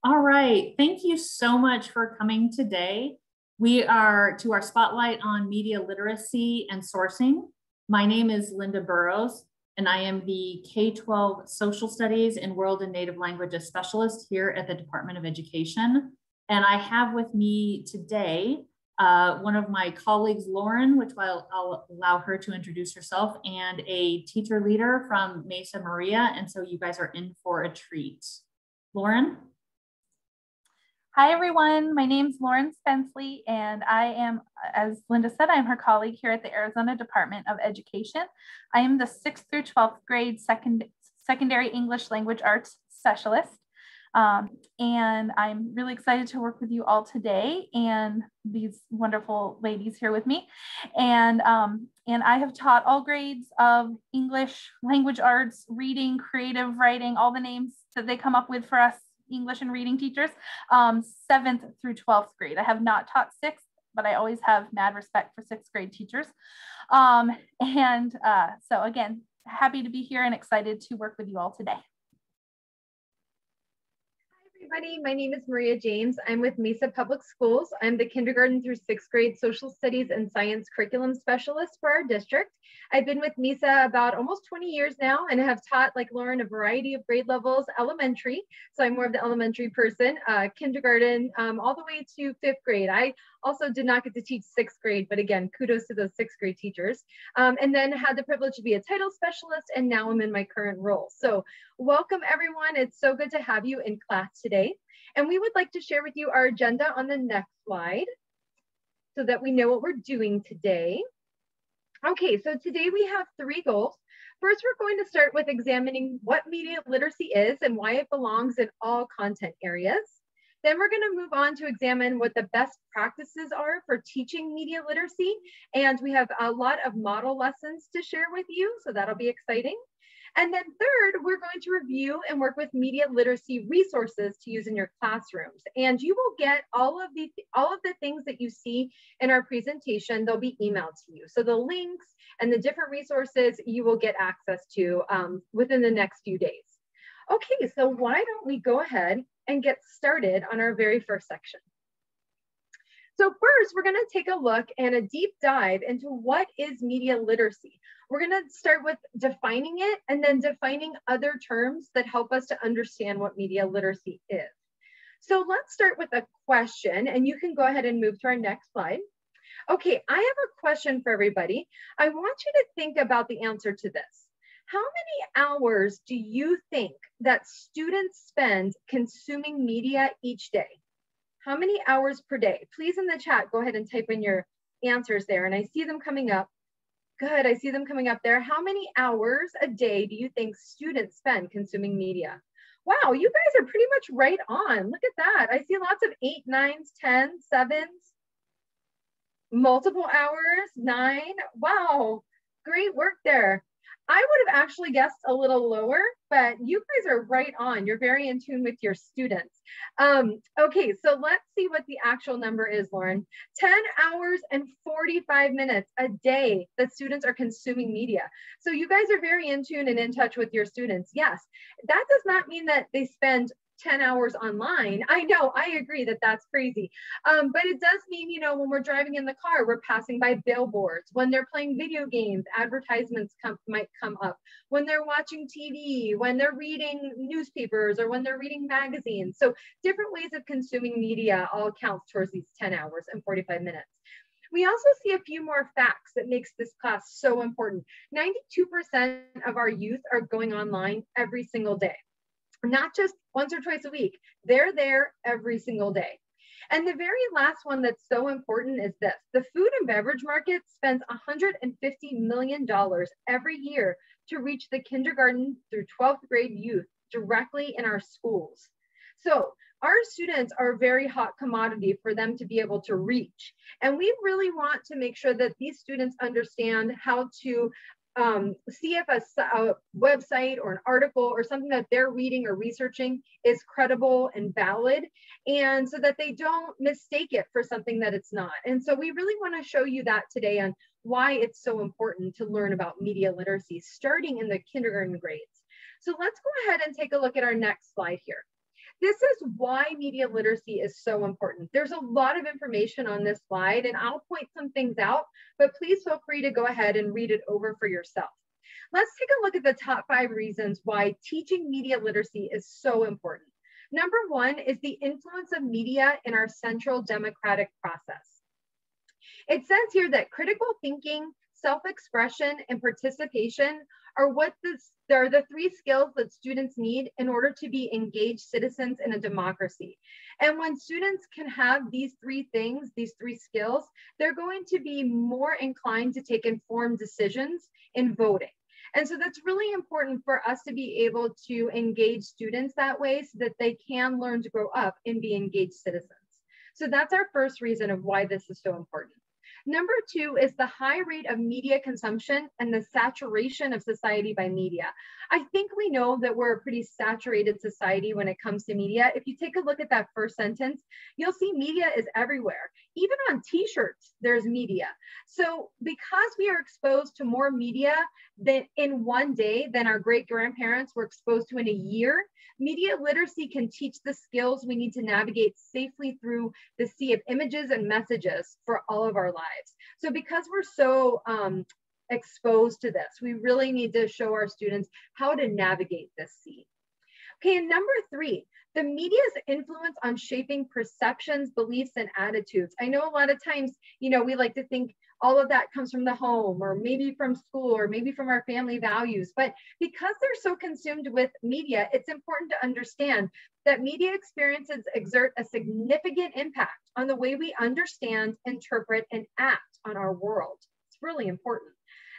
All right, thank you so much for coming today. We are to our spotlight on media literacy and sourcing. My name is Linda Burrows, and I am the K-12 Social Studies and World and Native Languages Specialist here at the Department of Education. And I have with me today one of my colleagues, Lauren, which I'll allow her to introduce herself, and a teacher leader from Mesa Maria. And so you guys are in for a treat. Lauren? Hi, everyone. My name is Lauren Spenceley, and I am, as Linda said, I'm her colleague here at the Arizona Department of Education. I am the 6th through 12th grade secondary English language arts specialist. And I'm really excited to work with you all today and these wonderful ladies here with me. And I have taught all grades of English, language arts, reading, creative writing, all the names that they come up with for us English and reading teachers, 7th through 12th grade. I have not taught 6th, but I always have mad respect for 6th grade teachers. So again, happy to be here and excited to work with you all today. Everybody, my name is Maria James. I'm with Mesa Public Schools. I'm the kindergarten through 6th grade social studies and science curriculum specialist for our district. I've been with Mesa about almost 20 years now and have taught, like Lauren, a variety of grade levels, elementary. So I'm more of the elementary person, kindergarten, all the way to 5th grade. I also did not get to teach 6th grade, but again, kudos to those 6th grade teachers. And then had the privilege to be a title specialist, and now I'm in my current role. So welcome everyone. It's so good to have you in class today. And we would like to share with you our agenda on the next slide so that we know what we're doing today. Okay, so today we have 3 goals. First, we're going to start with examining what media literacy is and why it belongs in all content areas. Then we're going to move on to examine what the best practices are for teaching media literacy. And we have a lot of model lessons to share with you, so that'll be exciting. And then third, we're going to review and work with media literacy resources to use in your classrooms. And you will get all of the things that you see in our presentation, they'll be emailed to you. So the links and the different resources you will get access to within the next few days. Okay, so why don't we go ahead and get started on our very first section. So first, we're going to take a look and a deep dive into what is media literacy. We're going to start with defining it and then defining other terms that help us to understand what media literacy is. So let's start with a question, and you can go ahead and move to our next slide. Okay, I have a question for everybody. I want you to think about the answer to this. How many hours do you think that students spend consuming media each day? How many hours per day? Please in the chat, go ahead and type in your answers there. And I see them coming up. Good, I see them coming up there. How many hours a day do you think students spend consuming media? Wow, you guys are pretty much right on. Look at that. I see lots of 8, 9s, 10s, 7s, multiple hours, 9. Wow, great work there. I would have actually guessed a little lower, but you guys are right on. You're very in tune with your students. Okay, so let's see what the actual number is, Lauren. 10 hours and 45 minutes a day that students are consuming media. So you guys are very in tune and in touch with your students. Yes, that does not mean that they spend 10 hours online. I know, I agree that that's crazy. But it does mean, you know, when we're driving in the car, we're passing by billboards. When they're playing video games, advertisements might come up. When they're watching TV, when they're reading newspapers, or when they're reading magazines. So different ways of consuming media all counts towards these 10 hours and 45 minutes. We also see a few more facts that makes this class so important. 92% of our youth are going online every single day. Not just once or twice a week, they're there every single day. And the very last one that's so important is this. The food and beverage market spends $150 million every year to reach the kindergarten through 12th grade youth directly in our schools. So our students are a very hot commodity for them to be able to reach. And we really want to make sure that these students understand how to see if a website or an article or something that they're reading or researching is credible and valid, and so that they don't mistake it for something that it's not. And so we really want to show you that today on why it's so important to learn about media literacy starting in the kindergarten grades. So let's go ahead and take a look at our next slide here. This is why media literacy is so important. There's a lot of information on this slide, and I'll point some things out, but please feel free to go ahead and read it over for yourself. Let's take a look at the top 5 reasons why teaching media literacy is so important. Number 1 is the influence of media in our central democratic process. It says here that critical thinking, self-expression, and participation are the 3 skills that students need in order to be engaged citizens in a democracy. And when students can have these 3 things, these 3 skills, they're going to be more inclined to take informed decisions in voting. And so that's really important for us to be able to engage students that way so that they can learn to grow up and be engaged citizens. So that's our first reason of why this is so important. Number 2 is the high rate of media consumption and the saturation of society by media. I think we know that we're a pretty saturated society when it comes to media. If you take a look at that first sentence, you'll see media is everywhere. Even on t-shirts, there's media. So because we are exposed to more media than in one day than our great-grandparents were exposed to in a year, media literacy can teach the skills we need to navigate safely through the sea of images and messages for all of our lives. So because we're so exposed to this, we really need to show our students how to navigate this sea. Okay, and number 3, the media's influence on shaping perceptions, beliefs, and attitudes. I know a lot of times, we like to think all of that comes from the home or maybe from school or maybe from our family values. But because they're so consumed with media, it's important to understand that media experiences exert a significant impact on the way we understand, interpret, and act on our world. It's really important.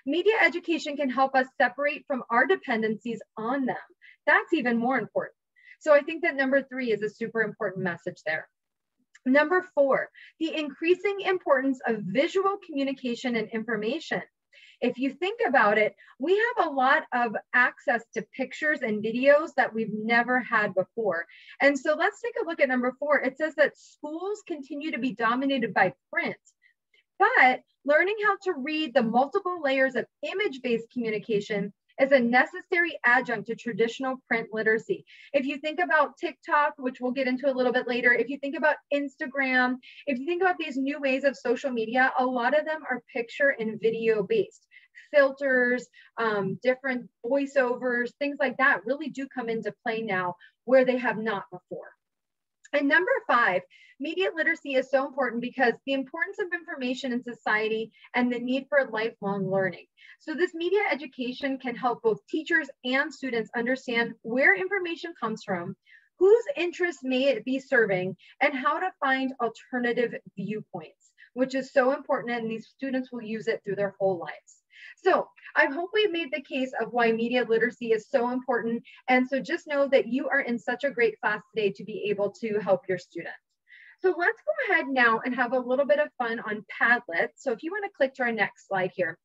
Media education can help us separate from our dependencies on them. That's even more important. So I think that number 3 is a super important message there. Number 4, the increasing importance of visual communication and information. If you think about it, we have a lot of access to pictures and videos that we've never had before. And so let's take a look at number 4. It says that schools continue to be dominated by print, but learning how to read the multiple layers of image-based communication is a necessary adjunct to traditional print literacy. If you think about TikTok, which we'll get into a little bit later, if you think about Instagram, if you think about these new ways of social media, a lot of them are picture and video based. Filters, different voiceovers, things like that really do come into play now where they have not before. And number 5, media literacy is so important because the importance of information in society and the need for lifelong learning. So this media education can help both teachers and students understand where information comes from, whose interests may it be serving, and how to find alternative viewpoints, which is so important, and these students will use it through their whole lives. So I hope we've made the case of why media literacy is so important. And so just know that you are in such a great class today to be able to help your students. So let's go ahead now and have a little bit of fun on Padlet. So if you want to click to our next slide here.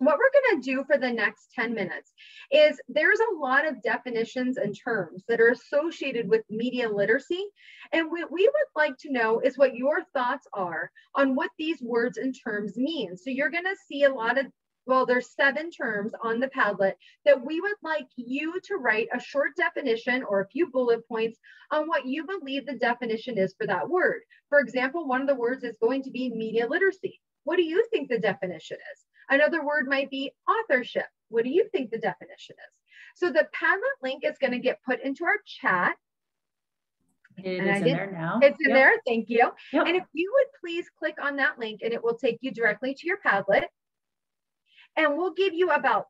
What we're going to do for the next 10 minutes is there's a lot of definitions and terms that are associated with media literacy. And what we would like to know is what your thoughts are on what these words and terms mean. So you're going to see a lot of, well, there's 7 terms on the Padlet that we would like you to write a short definition or a few bullet points on what you believe the definition is for that word. For example, one of the words is going to be media literacy. What do you think the definition is? Another word might be authorship. What do you think the definition is? So the Padlet link is going to get put into our chat. It is in there now. It's in there. Thank you. Yep. And if you would please click on that link and it will take you directly to your Padlet. And we'll give you about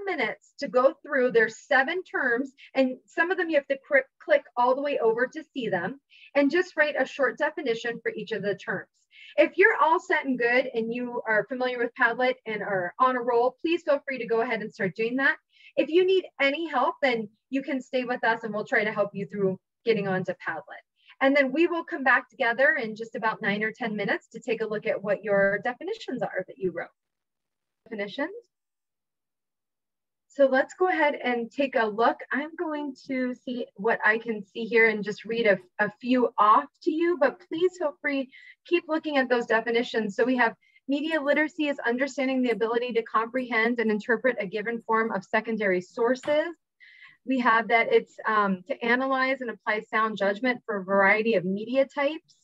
10 minutes to go through. There's 7 terms, and some of them you have to click all the way over to see them, and just write a short definition for each of the terms. If you're all set and good and you are familiar with Padlet and are on a roll, please feel free to go ahead and start doing that. If you need any help, then you can stay with us and we'll try to help you through getting onto Padlet. And then we will come back together in just about 9 or 10 minutes to take a look at what your definitions are that you wrote. Definitions. So let's go ahead and take a look. I'm going to see what I can see here and just read a few off to you, but please feel free, keep looking at those definitions. So we have media literacy is understanding the ability to comprehend and interpret a given form of secondary sources. We have that it's to analyze and apply sound judgment for a variety of media types,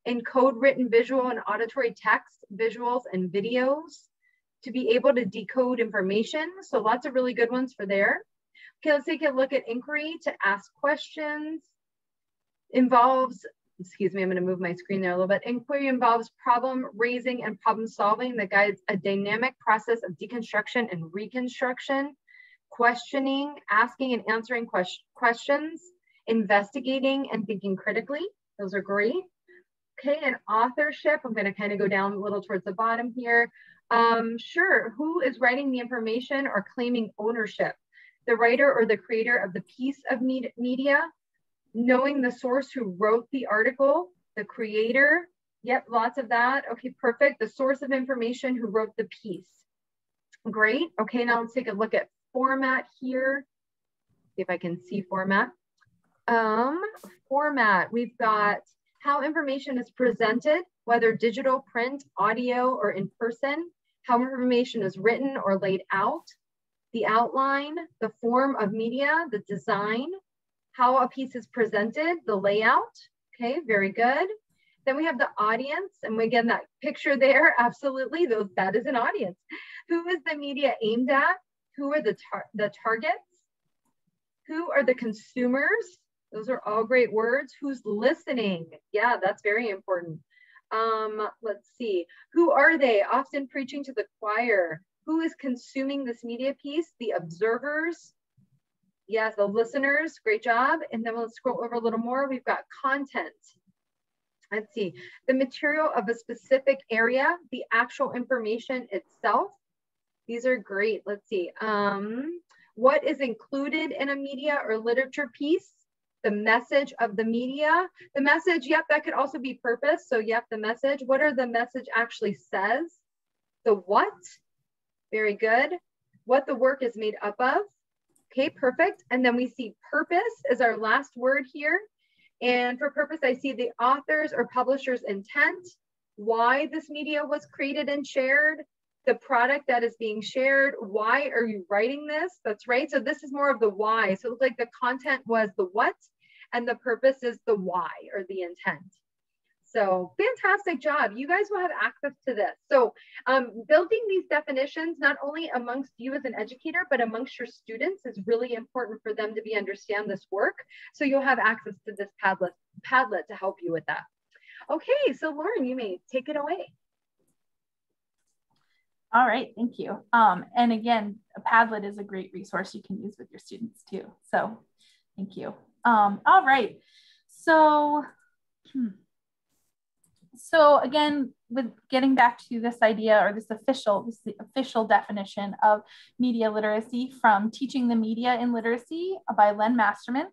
encode written visual and auditory text, visuals, and videos, to be able to decode information. So lots of really good ones for there. Okay, let's take a look at inquiry, to ask questions. Involves, excuse me, I'm gonna move my screen there a little bit. Inquiry involves problem raising and problem solving that guides a dynamic process of deconstruction and reconstruction. Questioning, asking and answering questions, investigating and thinking critically. Those are great. Okay, and authorship, I'm going to kind of go down a little towards the bottom here. Sure, who is writing the information or claiming ownership? The writer or the creator of the piece of media, knowing the source who wrote the article, the creator. Yep, lots of that. Okay, perfect. The source of information who wrote the piece. Great. Okay, now let's take a look at format here. See if I can see format. Format, we've got how information is presented, whether digital, print, audio, or in person, how information is written or laid out, the outline, the form of media, the design, how a piece is presented, the layout. Okay, very good. Then we have the audience, and again, that picture there, absolutely, that is an audience. Who is the media aimed at? Who are the targets? Who are the consumers? Those are all great words. Who's listening? Yeah, that's very important. Let's see. Who are they? Often preaching to the choir. Who is consuming this media piece? The observers. Yes, the listeners. Great job. And then we'll scroll over a little more. We've got content. Let's see. The material of a specific area, the actual information itself. These are great. Let's see. What is included in a media or literature piece? The message of the media. The message, yep, that could also be purpose. So yep, the message. What are the message actually says? The what? Very good. What the work is made up of. Okay, perfect. And then we see purpose as our last word here. And for purpose, I see the author's or publisher's intent, why this media was created and shared, the product that is being shared, why are you writing this? That's right. So this is more of the why. So it looks like the content was the what, and the purpose is the why or the intent. So fantastic job. You guys will have access to this. So building these definitions, not only amongst you as an educator, but amongst your students is really important for them to understand this work. So you'll have access to this Padlet to help you with that. Okay, so Lauren, you may take it away. All right, thank you. And again, a Padlet is a great resource you can use with your students too. So thank you. All right, so again, with getting back to this idea or this is the official definition of media literacy from Teaching the Media in Literacy by Len Masterman.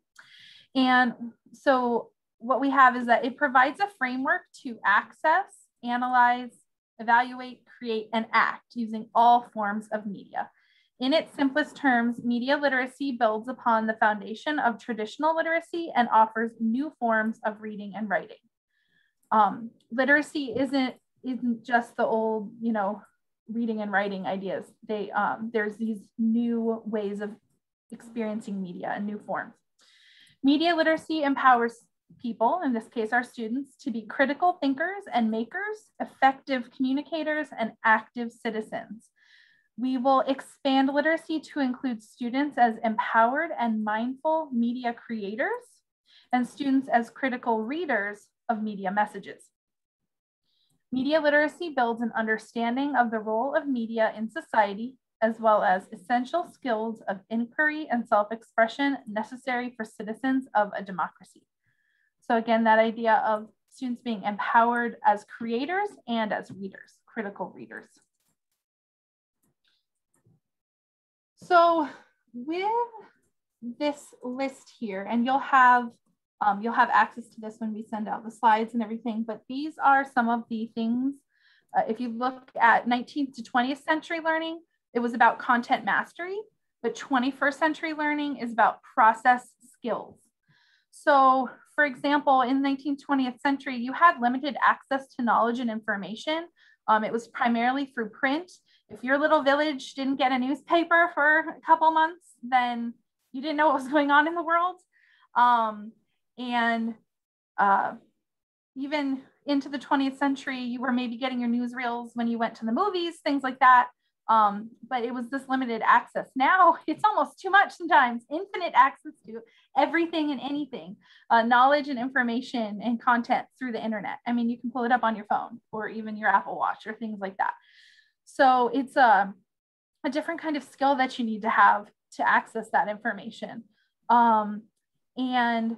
And so what we have is that it provides a framework to access, analyze, evaluate, create, and act using all forms of media. In its simplest terms, media literacy builds upon the foundation of traditional literacy and offers new forms of reading and writing. Literacy isn't just the old, reading and writing ideas. There's these new ways of experiencing media and new forms. Media literacy empowers people, in this case our students, to be critical thinkers and makers, effective communicators, and active citizens. We will expand literacy to include students as empowered and mindful media creators and students as critical readers of media messages. Media literacy builds an understanding of the role of media in society, as well as essential skills of inquiry and self-expression necessary for citizens of a democracy. So again, that idea of students being empowered as creators and as readers, critical readers. So with this list here, and you'll have access to this when we send out the slides and everything, but these are some of the things. If you look at 19th to 20th century learning, it was about content mastery, but 21st century learning is about process skills. So for example, in the 19th, 20th century, you had limited access to knowledge and information. It was primarily through print. If your little village didn't get a newspaper for a couple months, then you didn't know what was going on in the world. Even into the 20th century, you were maybe getting your newsreels when you went to the movies, things like that. But it was this limited access. Now it's almost too much sometimes, infinite access to everything and anything, knowledge and information and content through the internet. I mean, you can pull it up on your phone or even your Apple Watch or things like that. So it's a different kind of skill that you need to have to access that information. And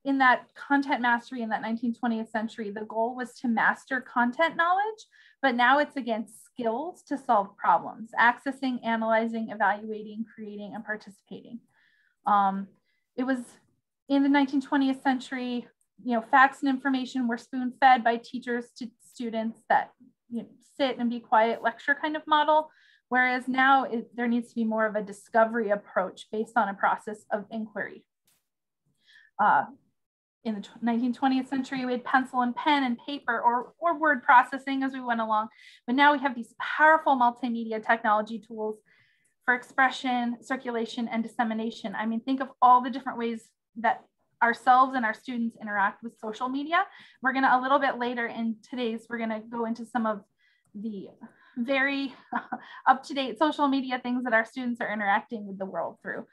in that content mastery in that 20th century, the goal was to master content knowledge, but now it's again skills to solve problems, accessing, analyzing, evaluating, creating, and participating. It was in the 20th century, facts and information were spoon-fed by teachers to students that sit and be quiet lecture kind of model, whereas now there needs to be more of a discovery approach based on a process of inquiry. In the 20th century, we had pencil and pen and paper or word processing as we went along. But now we have these powerful multimedia technology tools for expression, circulation, and dissemination. I mean, think of all the different ways that ourselves and our students interact with social media. We're gonna, a little bit later in today's, we're gonna go into some of the very up-to-date social media things that our students are interacting with the world through.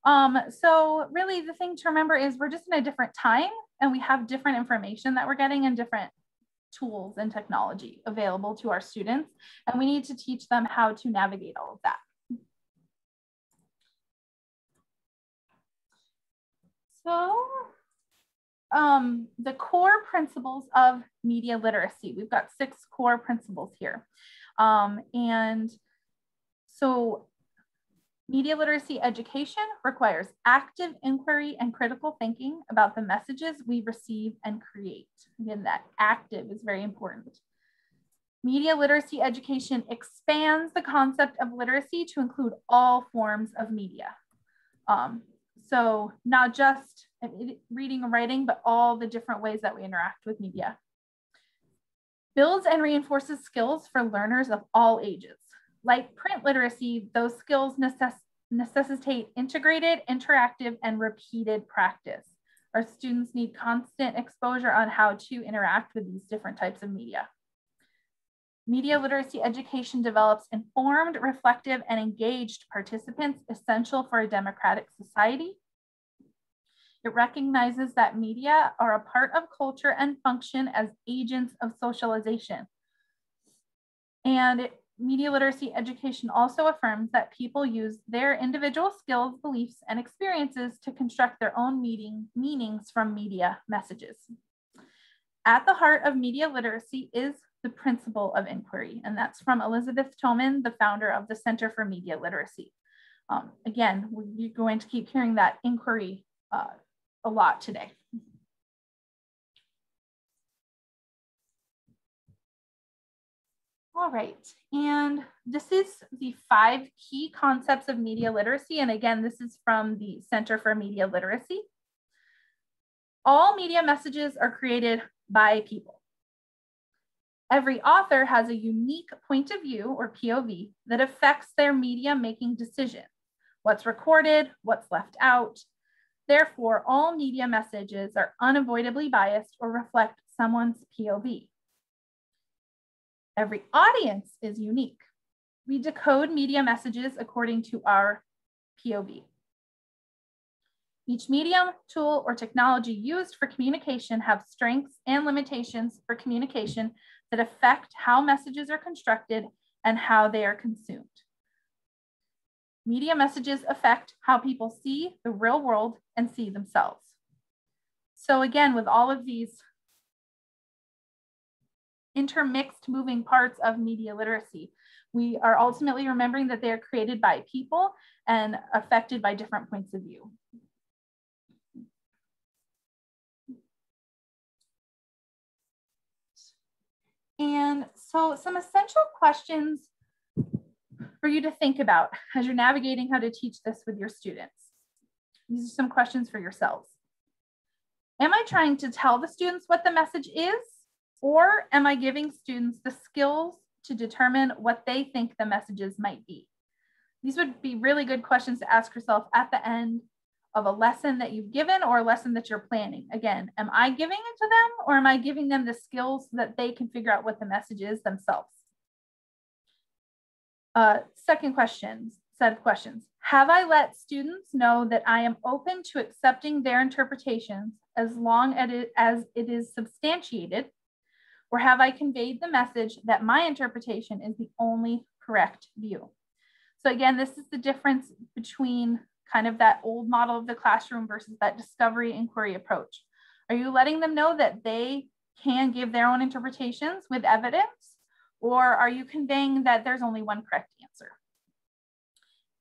So really the thing to remember is we're just in a different time and we have different information that we're getting and different tools and technology available to our students. And we need to teach them how to navigate all of that. So the core principles of media literacy, we've got 6 core principles here. And so media literacy education requires active inquiry and critical thinking about the messages we receive and create. Again, that active is very important. Media literacy education expands the concept of literacy to include all forms of media. So not just reading and writing, but all the different ways that we interact with media. Builds and reinforces skills for learners of all ages. Like print literacy, those skills necessitate integrated, interactive, and repeated practice. Our students need constant exposure on how to interact with these different types of media. Media literacy education develops informed, reflective, and engaged participants essential for a democratic society. It recognizes that media are a part of culture and function as agents of socialization. And media literacy education also affirms that people use their individual skills, beliefs, and experiences to construct their own meanings from media messages. At the heart of media literacy is the principle of inquiry, and that's from Elizabeth Toman, the founder of the Center for Media Literacy. Again, we're going to keep hearing that inquiry a lot today. All right, and this is the 5 key concepts of media literacy. And again, this is from the Center for Media Literacy. All media messages are created by people. Every author has a unique point of view or POV that affects their media making decision. What's recorded, what's left out. Therefore, all media messages are unavoidably biased or reflect someone's POV. Every audience is unique. We decode media messages according to our POV. Each medium, tool, or technology used for communication have strengths and limitations for communication that affect how messages are constructed and how they are consumed. Media messages affect how people see the real world and see themselves. So again, with all of these intermixed moving parts of media literacy, we are ultimately remembering that they are created by people and affected by different points of view. And so some essential questions for you to think about as you're navigating how to teach this with your students. These are some questions for yourselves. Am I trying to tell the students what the message is, or am I giving students the skills to determine what they think the messages might be? These would be really good questions to ask yourself at the end of a lesson that you've given or a lesson that you're planning. Again, am I giving it to them, or am I giving them the skills so that they can figure out what the message is themselves? Second set of questions. Have I let students know that I am open to accepting their interpretations as long as it is substantiated? Or have I conveyed the message that my interpretation is the only correct view? So again, this is the difference between kind of that old model of the classroom versus that discovery inquiry approach. Are you letting them know that they can give their own interpretations with evidence? Or are you conveying that there's only one correct answer?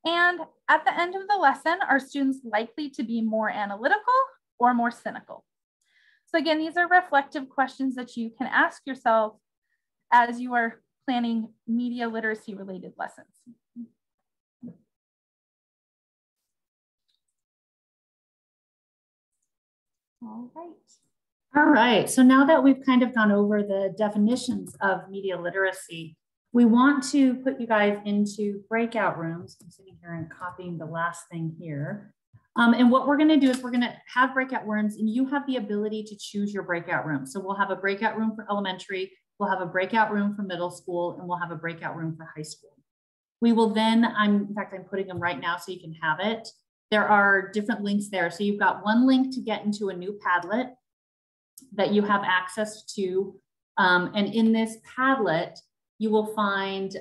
And at the end of the lesson, are students likely to be more analytical or more cynical? So again, these are reflective questions that you can ask yourself as you are planning media literacy related lessons. All right. So now that we've kind of gone over the definitions of media literacy, we want to put you guys into breakout rooms. I'm sitting here and copying the last thing here. And what we're going to do is we're going to have breakout rooms, and you have the ability to choose your breakout room. So we'll have a breakout room for elementary, we'll have a breakout room for middle school, and we'll have a breakout room for high school. We will then, in fact, I'm putting them right now so you can have it. There are different links there. So you've got one link to get into a new Padlet that you have access to. And in this Padlet, you will find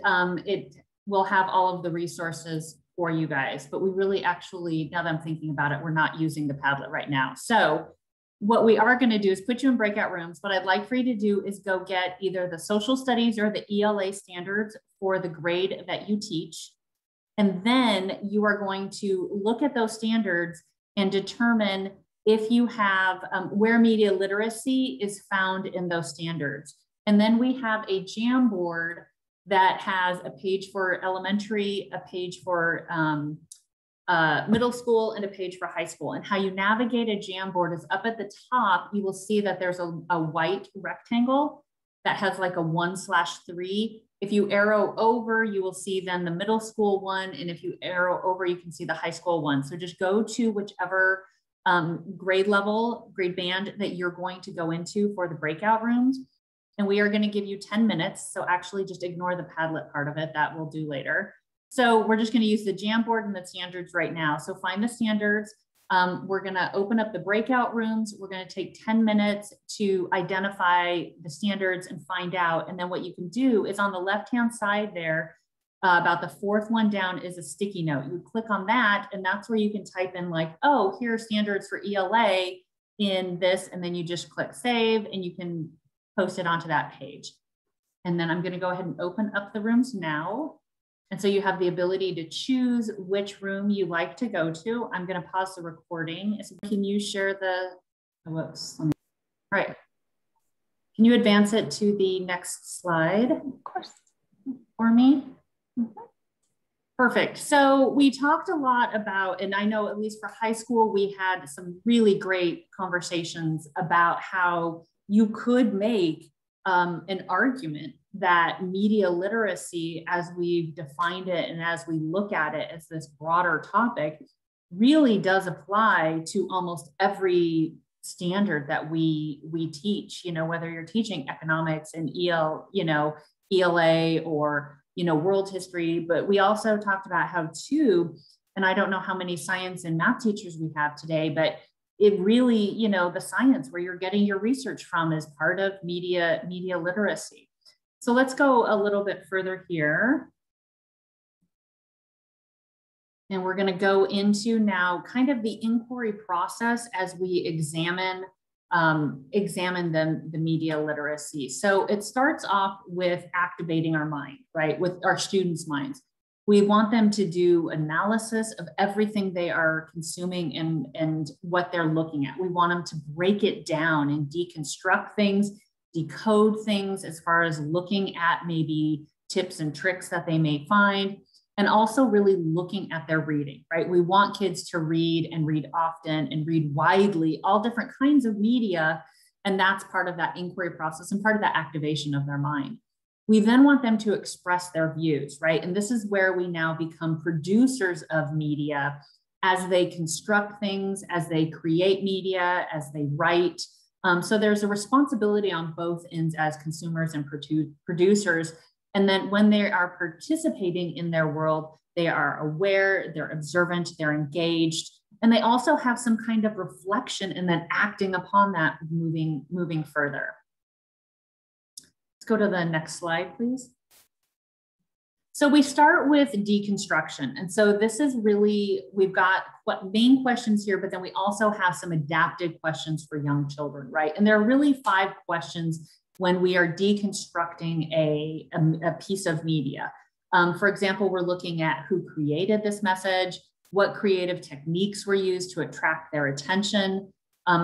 it will have all of the resources for you guys. But we really actually, now that I'm thinking about it, we're not using the Padlet right now. So what we are going to do is put you in breakout rooms. What I'd like for you to do is go get either the social studies or the ELA standards for the grade that you teach. And then you are going to look at those standards and determine if you have where media literacy is found in those standards. And then we have a Jamboard that has a page for elementary, a page for middle school, and a page for high school. And how you navigate a Jamboard is up at the top, you will see that there's a white rectangle that has like a 1/3. If you arrow over, you will see then the middle school one. And if you arrow over, you can see the high school one. So just go to whichever grade band that you're going to go into for the breakout rooms. And we are going to give you 10 minutes. So actually just ignore the Padlet part of it. That we'll do later. So we're just going to use the Jamboard and the standards right now. So find the standards. We're going to open up the breakout rooms. We're going to take 10 minutes to identify the standards and find out. And then what you can do is on the left-hand side there, about the fourth one down is a sticky note. You click on that, and that's where you can type in like, oh, here are standards for ELA in this. And then you just click save and you can post it onto that page. And then I'm going to go ahead and open up the rooms now. And so you have the ability to choose which room you like to go to. I'm going to pause the recording. So can you share the, whoops. All right. Can you advance it to the next slide? Of course. For me? Mm-hmm. Perfect. So we talked a lot about, and I know at least for high school, we had some really great conversations about how you could make an argument that media literacy, as we've defined it and as we look at it as this broader topic, really does apply to almost every standard that we teach. You know, whether you're teaching economics and ELA or world history. But we also talked about how too, and I don't know how many science and math teachers we have today, but it really, the science where you're getting your research from is part of media literacy. So let's go a little bit further here. And we're going to go into now kind of the inquiry process as we examine the media literacy. So it starts off with activating our mind, right? With our students' minds. We want them to do analysis of everything they are consuming and what they're looking at. We want them to break it down and deconstruct things, decode things as far as looking at maybe tips and tricks that they may find, and also really looking at their reading, right? We want kids to read and read often and read widely, all different kinds of media. And that's part of that inquiry process and part of that activation of their mind. We then want them to express their views, right? And this is where we now become producers of media as they construct things, as they create media, as they write. So there's a responsibility on both ends as consumers and producers. And then when they are participating in their world, they are aware, they're observant, they're engaged, and they also have some kind of reflection and then acting upon that, moving further. Let's go to the next slide, please. So we start with deconstruction. And so this is really, we've got what main questions here, but then we also have some adapted questions for young children, right? And there are really 5 questions when we are deconstructing a piece of media. For example, we're looking at who created this message, what creative techniques were used to attract their attention,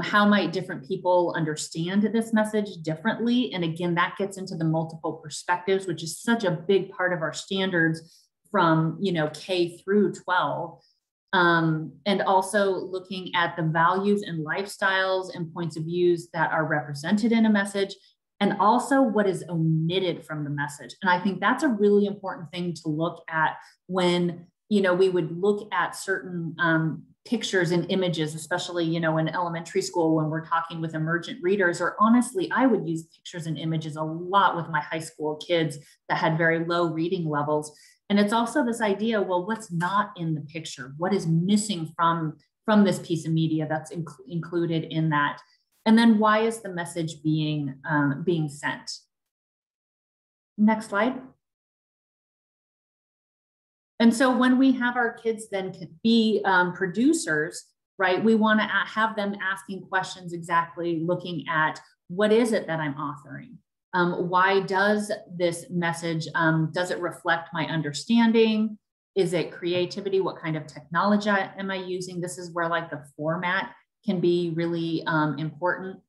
how might different people understand this message differently? And again, that gets into the multiple perspectives, which is such a big part of our standards from, K through 12. And also looking at the values and lifestyles and points of views that are represented in a message, and also what is omitted from the message. And I think that's a really important thing to look at when, we would look at certain pictures and images, especially, in elementary school when we're talking with emergent readers, or honestly, I would use pictures and images a lot with my high school kids that had very low reading levels. And it's also this idea, well, what's not in the picture? What is missing from this piece of media that's included in that? And then why is the message being sent? Next slide. And so when we have our kids then be producers, right, we want to have them asking questions exactly looking at what is it that I'm authoring? Why does this message, does it reflect my understanding? Is it creativity? What kind of technology am I using? This is where like the format can be really important.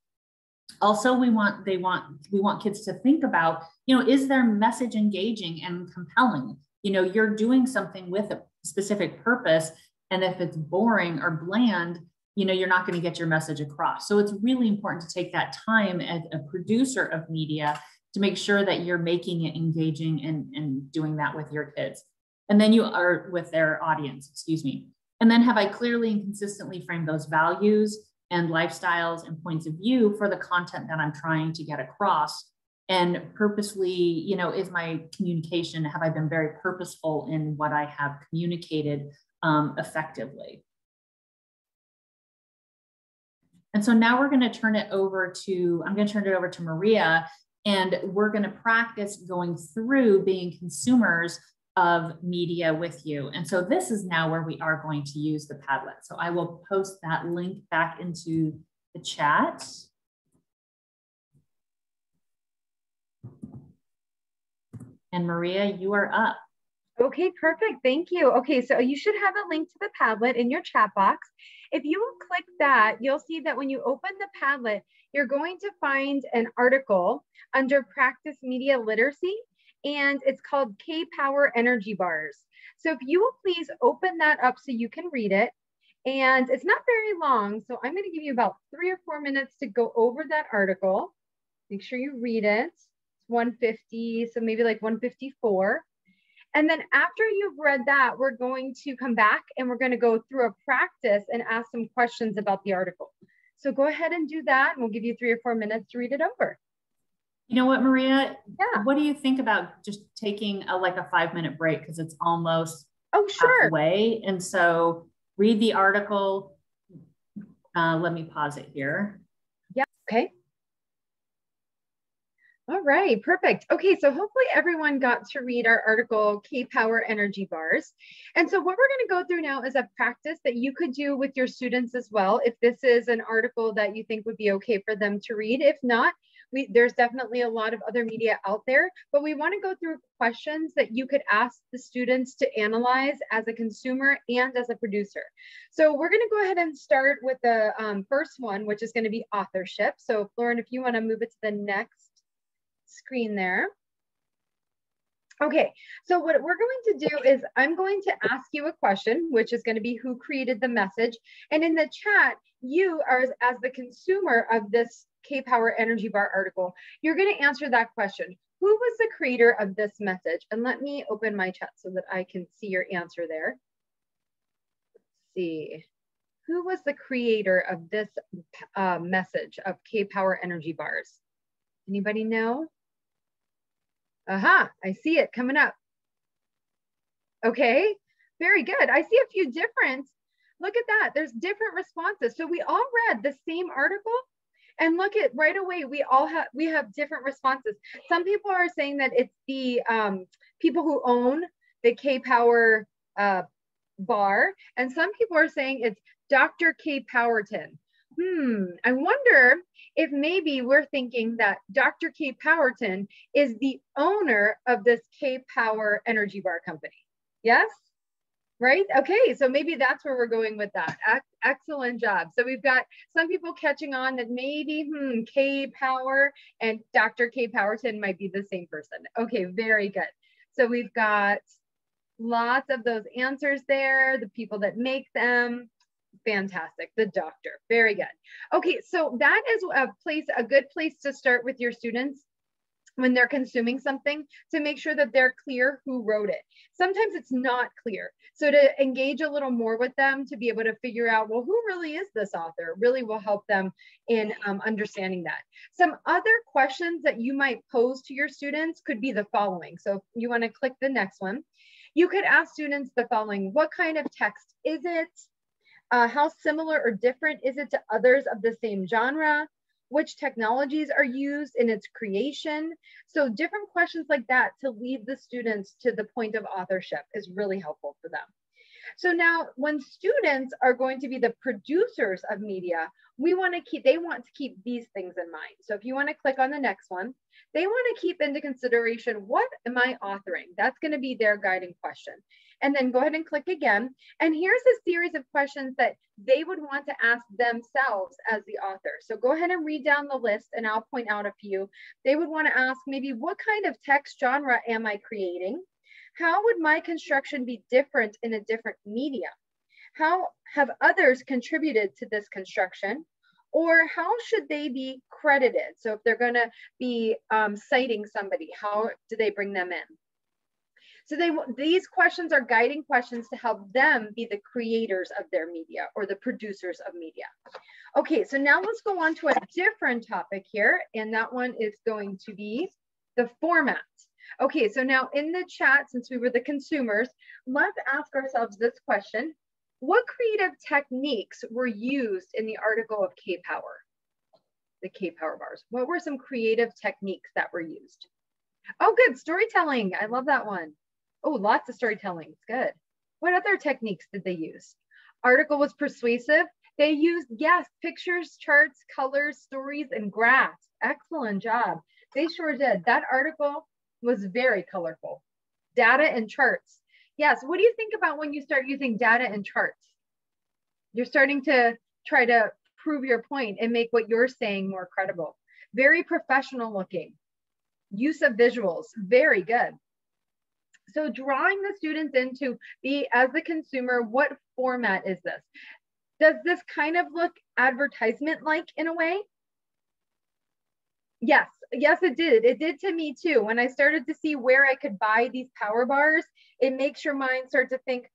Also, we want kids to think about, is their message engaging and compelling? You're doing something with a specific purpose, and if it's boring or bland, you're not going to get your message across. So it's really important to take that time as a producer of media to make sure that you're making it engaging and doing that with your kids. And then you are with their audience, excuse me. And then have I clearly and consistently framed those values and lifestyles and points of view for the content that I'm trying to get across? And purposely, is my communication, have I been very purposeful in what I have communicated effectively? And so now I'm going to turn it over to Maria, and we're going to practice going through being consumers of media with you. And so this is now where we are going to use the Padlet. So I will post that link back into the chat. And Maria, you are up. Okay, perfect. Thank you. Okay, so you should have a link to the Padlet in your chat box. If you will click that, you'll see that when you open the Padlet, you're going to find an article under Practice Media Literacy, and it's called K-Power Energy Bars. So if you will please open that up so you can read it. And it's not very long, so I'm going to give you about 3 or 4 minutes to go over that article. Make sure you read it. 150, so maybe like 154. And then after you've read that, we're going to come back and we're going to go through a practice and ask some questions about the article. So go ahead and do that, and we'll give you 3 or 4 minutes to read it over. You know what, Maria? Yeah. What do you think about just taking like a 5-minute break, because it's almost halfway? And so read the article. Let me pause it here. Yeah. Okay. All right, perfect. Okay, so hopefully everyone got to read our article, K-Power Energy Bars. And so what we're going to go through now is a practice that you could do with your students as well, if this is an article that you think would be okay for them to read. If not, there's definitely a lot of other media out there, but we want to go through questions that you could ask the students to analyze as a consumer and as a producer. So we're going to go ahead and start with the first one, which is going to be authorship. So Lauren, if you want to move it to the next screen there. Okay, so what we're going to do is I'm going to ask you a question, which is going to be who created the message. And in the chat, you are as the consumer of this K-Power Energy Bar article, you're going to answer that question. who was the creator of this message? And let me open my chat so that I can see your answer there. Let's see. Who was the creator of this message of K-Power energy bars? Anybody know? Aha, I see it coming up. Okay, very good. I see a few different, look at that. There's different responses. So we all read the same article, and look at right away, we have different responses. Some people are saying that it's the people who own the K-Power bar, and some people are saying it's Dr. K. Powerton. I wonder if maybe we're thinking that Dr. K. Powerton is the owner of this K-Power energy bar company. Yes? Right? Okay, so maybe that's where we're going with that. Excellent job. So we've got some people catching on that maybe K-Power and Dr. K. Powerton might be the same person. Okay, very good. So we've got lots of those answers there, the people that make them. Fantastic. The doctor. Very good. Okay, so that is a good place to start with your students when they're consuming something, to make sure that they're clear who wrote it. Sometimes it's not clear. So to engage a little more with them, to be able to figure out, well, who really is this author, really will help them in understanding that. Some other questions that you might pose to your students could be the following. So if you want to click the next one, you could ask students the following: what kind of text is it? How similar or different is it to others of the same genre? Which technologies are used in its creation? So different questions like that to lead the students to the point of authorship is really helpful for them. So now when students are going to be the producers of media, they want to keep these things in mind. So if you want to click on the next one, they want to keep into consideration, what am I authoring? That's going to be their guiding question. And then go ahead and click again. And here's a series of questions that they would want to ask themselves as the author. So go ahead and read down the list and I'll point out a few. They would want to ask maybe, what kind of text genre am I creating? How would my construction be different in a different medium? How have others contributed to this construction? Or how should they be credited? So if they're going to be citing somebody, how do they bring them in? So these questions are guiding questions to help them be the creators of their media or the producers of media. Okay, so now let's go on to a different topic here. And that one is going to be the format. Okay, so now in the chat, since we were the consumers, let's ask ourselves this question. What creative techniques were used in the article of K-Power, the K-Power bars? What were some creative techniques that were used? Oh, good, storytelling. I love that one. Oh, lots of storytelling. It's good. What other techniques did they use? Article was persuasive. They used, yes, pictures, charts, colors, stories, and graphs. Excellent job. They sure did. That article was very colorful. Data and charts. Yes, what do you think about when you start using data and charts? You're starting to try to prove your point and make what you're saying more credible. Very professional looking. Use of visuals, very good. So drawing the students into as the consumer, what format is this? Does this kind of look advertisement-like in a way? Yes, yes, it did. It did to me too. When I started to see where I could buy these power bars, it makes your mind start to think,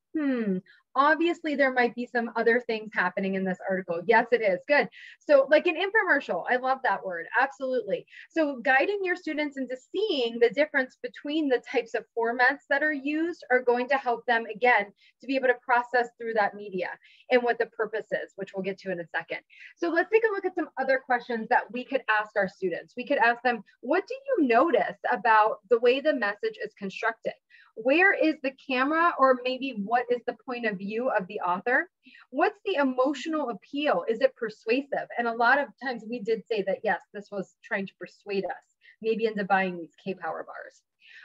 obviously there might be some other things happening in this article. Yes, it is. Good. So like an infomercial, I love that word. Absolutely. So guiding your students into seeing the difference between the types of formats that are used are going to help them, again, to be able to process through that media and what the purpose is, which we'll get to in a second. So let's take a look at some other questions that we could ask our students. We could ask them, what do you notice about the way the message is constructed? Where is the camera, or maybe what is the point of view of the author? What's the emotional appeal? Is it persuasive? And a lot of times we did say that, yes, this was trying to persuade us, maybe into buying these K-Power bars.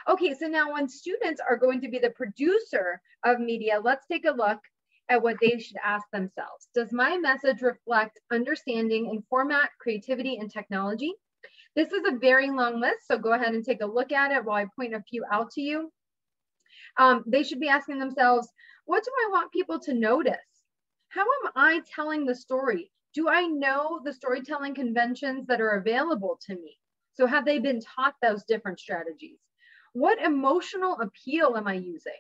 Okay, so now when students are going to be the producer of media, let's take a look at what they should ask themselves. Does my message reflect understanding in format, creativity, and technology? This is a very long list, so go ahead and take a look at it while I point a few out to you. They should be asking themselves, what do I want people to notice? How am I telling the story? Do I know the storytelling conventions that are available to me? So have they been taught those different strategies? What emotional appeal am I using?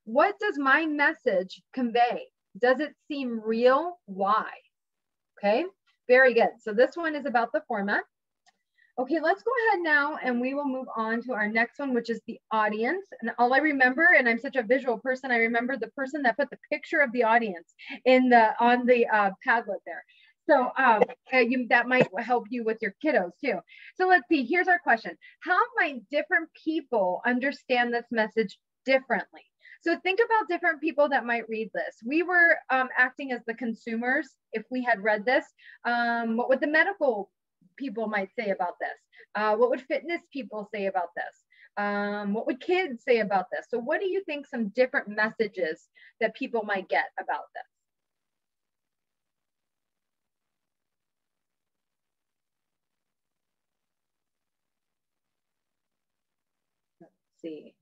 What does my message convey? Does it seem real? Why? Okay, very good. So this one is about the format. Okay, let's go ahead now and we will move on to our next one, which is the audience. And all I remember, and I'm such a visual person, I remember the person that put the picture of the audience on the Padlet there. So that might help you with your kiddos too. So let's see, here's our question. How might different people understand this message differently? So think about different people that might read this. We were acting as the consumers. If we had read this, what would the medical people might say about this? What would fitness people say about this? What would kids say about this? So what do you think some different messages that people might get about this? Let's see.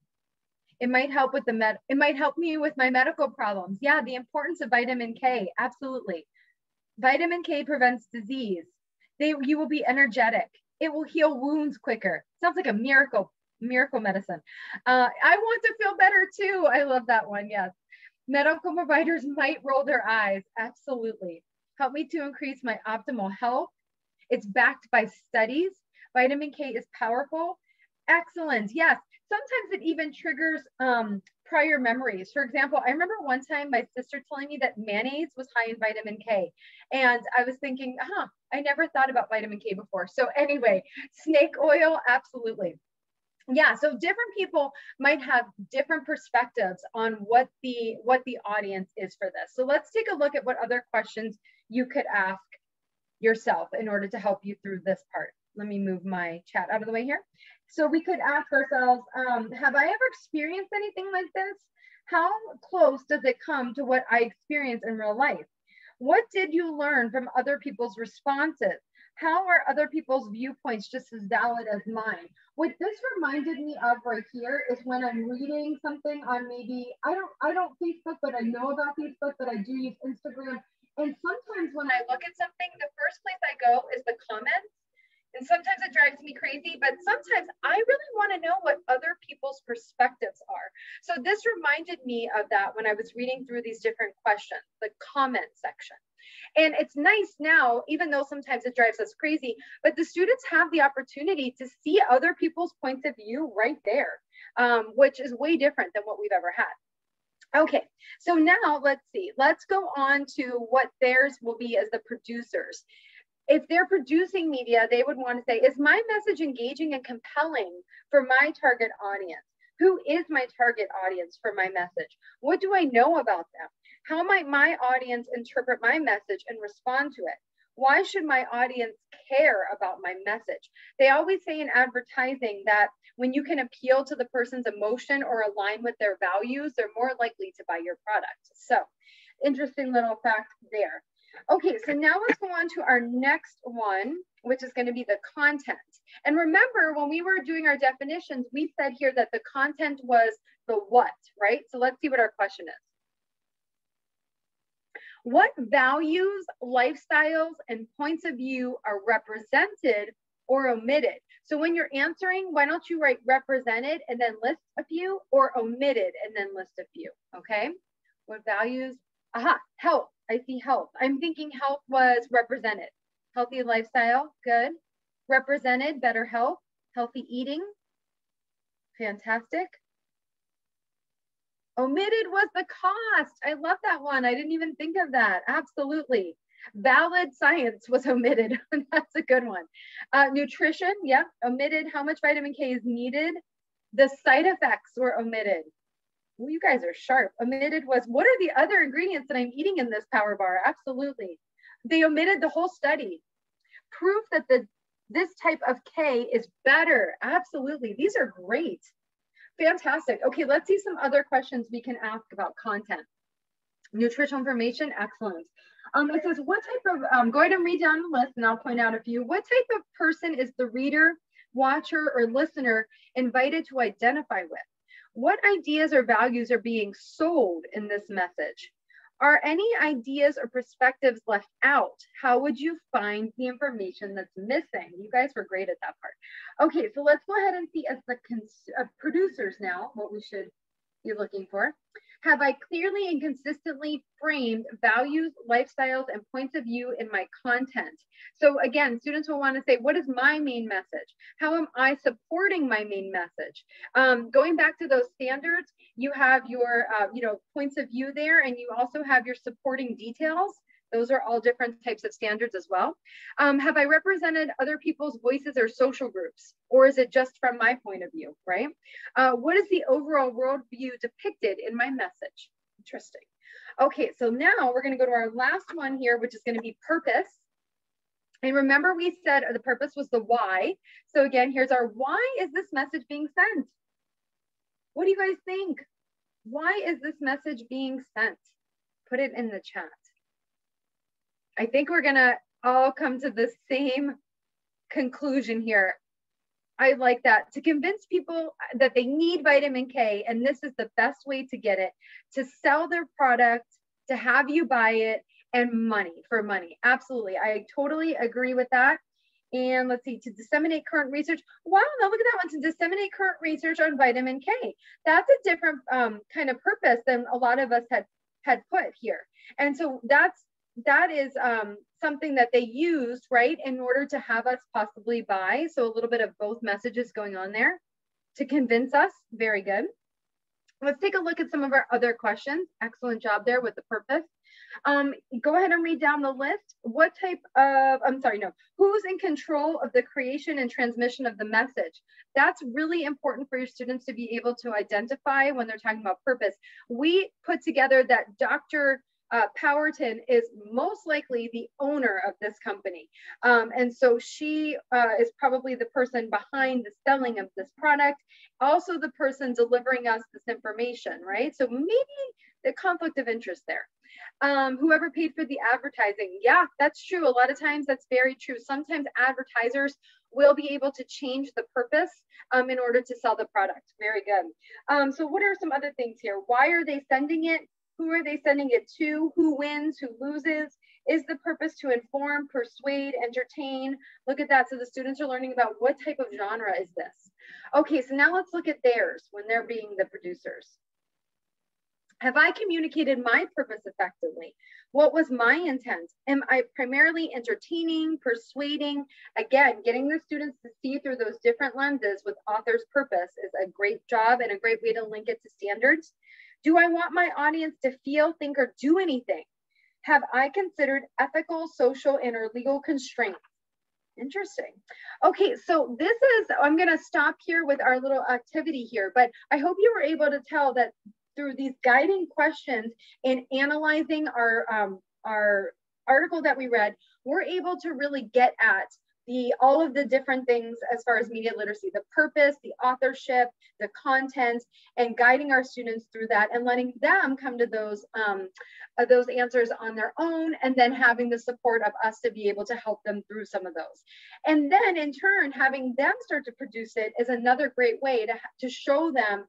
It might help with it might help me with my medical problems. Yeah, the importance of vitamin K, absolutely. Vitamin K prevents disease. You will be energetic. It will heal wounds quicker. Sounds like a miracle medicine. I want to feel better too. I love that one, yes. Medical providers might roll their eyes, absolutely. Help me to increase my optimal health. It's backed by studies. Vitamin K is powerful. Excellent, yes. Sometimes it even triggers prior memories. For example, I remember one time my sister telling me that mayonnaise was high in vitamin K. And I was thinking, I never thought about vitamin K before. So anyway, snake oil, absolutely. Yeah, so different people might have different perspectives on what the audience is for this. So let's take a look at what other questions you could ask yourself in order to help you through this part. Let me move my chat out of the way here. So we could ask ourselves, have I ever experienced anything like this? How close does it come to what I experience in real life? What did you learn from other people's responses? How are other people's viewpoints just as valid as mine? What this reminded me of right here is when I'm reading something on maybe, I don't Facebook, but I know about Facebook, but I do use Instagram. And sometimes when I look at something, the first place I go is the comments. And sometimes it drives me crazy, but sometimes I really want to know what other people's perspectives are. So this reminded me of that when I was reading through these different questions, the comment section. And it's nice now, even though sometimes it drives us crazy, but the students have the opportunity to see other people's points of view right there, which is way different than what we've ever had. Okay, so now let's see. Let's go on to what theirs will be as the producers. If they're producing media, they would want to say, is my message engaging and compelling for my target audience? Who is my target audience for my message? What do I know about them? How might my audience interpret my message and respond to it? Why should my audience care about my message? They always say in advertising that when you can appeal to the person's emotion or align with their values, they're more likely to buy your product. So, interesting little fact there. Okay, so now let's go on to our next one, which is going to be the content. And remember, when we were doing our definitions, we said here that the content was the what, right? So let's see what our question is. What values, lifestyles, and points of view are represented or omitted? So when you're answering, why don't you write represented and then list a few, or omitted and then list a few, okay? What values? Health. I see health. I'm thinking health was represented. Healthy lifestyle, good. Represented, better health. Healthy eating, fantastic. Omitted was the cost. I love that one. I didn't even think of that. Absolutely. Valid science was omitted. That's a good one. Nutrition, yep, omitted. How much vitamin K is needed? The side effects were omitted. Well, you guys are sharp. Omitted was, what are the other ingredients that I'm eating in this power bar? Absolutely. They omitted the whole study. Proof that this type of K is better. Absolutely. These are great. Fantastic. Okay, let's see some other questions we can ask about content. Nutritional information, excellent. It says, what type of, go ahead and read down the list and I'll point out a few. What type of person is the reader, watcher, or listener invited to identify with? What ideas or values are being sold in this message? Are any ideas or perspectives left out? How would you find the information that's missing? You guys were great at that part. Okay, so let's go ahead and see as the producers now, what we should be looking for. Have I clearly and consistently framed values, lifestyles, and points of view in my content? So again, students will want to say, what is my main message? How am I supporting my main message? Going back to those standards, you have your points of view there, and you also have your supporting details. Those are all different types of standards as well. Have I represented other people's voices or social groups? Or is it just from my point of view, right? What is the overall worldview depicted in my message? Interesting. Okay, so now we're gonna go to our last one here, which is gonna be purpose. And remember we said the purpose was the why. So again, here's our why is this message being sent? What do you guys think? Why is this message being sent? Put it in the chat. I think we're gonna all come to the same conclusion here. I like that. To convince people that they need vitamin K, and this is the best way to get it, to sell their product, to have you buy it, and money, for money. Absolutely, I totally agree with that. And let's see, to disseminate current research. Wow, now look at that one, to disseminate current research on vitamin K. That's a different kind of purpose than a lot of us had put here. And so that is something that they used, right, in order to have us possibly buy. So a little bit of both messages going on there to convince us. Very good. Let's take a look at some of our other questions. Excellent job there with the purpose. Go ahead and read down the list. What type of, who's in control of the creation and transmission of the message? That's really important for your students to be able to identify when they're talking about purpose. We put together that Dr. Powerton is most likely the owner of this company. And so she is probably the person behind the selling of this product, also the person delivering us this information, right? So maybe the conflict of interest there. Whoever paid for the advertising. Yeah, that's true. A lot of times that's very true. Sometimes advertisers will be able to change the purpose in order to sell the product. Very good. So what are some other things here? Why are they sending it? Who are they sending it to? Who wins? Who loses? Is the purpose to inform, persuade, entertain? Look at that. So the students are learning about what type of genre is this. Okay, so now let's look at theirs when they're being the producers. Have I communicated my purpose effectively? What was my intent? Am I primarily entertaining, persuading? Again, getting the students to see through those different lenses with author's purpose is a great job and a great way to link it to standards. Do I want my audience to feel, think, or do anything? Have I considered ethical, social, and or legal constraints? Interesting. Okay, so this is, I'm gonna stop here with our little activity here, but I hope you were able to tell that through these guiding questions in analyzing our article that we read, we're able to really get at all of the different things as far as media literacy, the purpose, the authorship, the content, and guiding our students through that and letting them come to those answers on their own, and then having the support of us to be able to help them through some of those. And then in turn, having them start to produce it is another great way to show them,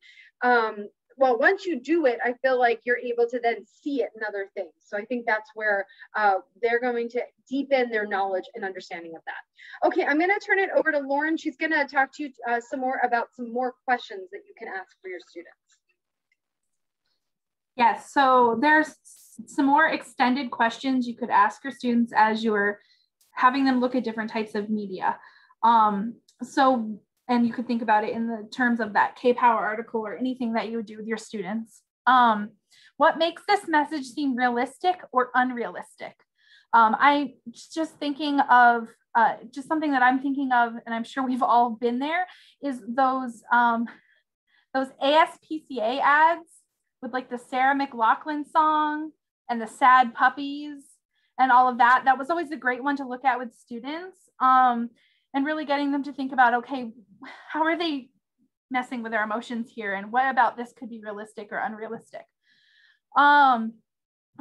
well, once you do it, I feel like you're able to then see it in other things. So I think that's where they're going to deepen their knowledge and understanding of that. Okay, I'm gonna turn it over to Lauren. She's gonna talk to you some more about some more questions that you can ask for your students. Yes, so there's some more extended questions you could ask your students as you're having them look at different types of media. And you could think about it in the terms of that K-Power article or anything that you would do with your students. What makes this message seem realistic or unrealistic? I'm just thinking of, just something that I'm thinking of, and I'm sure we've all been there, is those ASPCA ads with like the Sarah McLachlan song and the sad puppies and all of that. That was always a great one to look at with students. And really getting them to think about, okay, how are they messing with their emotions here? And what about this could be realistic or unrealistic?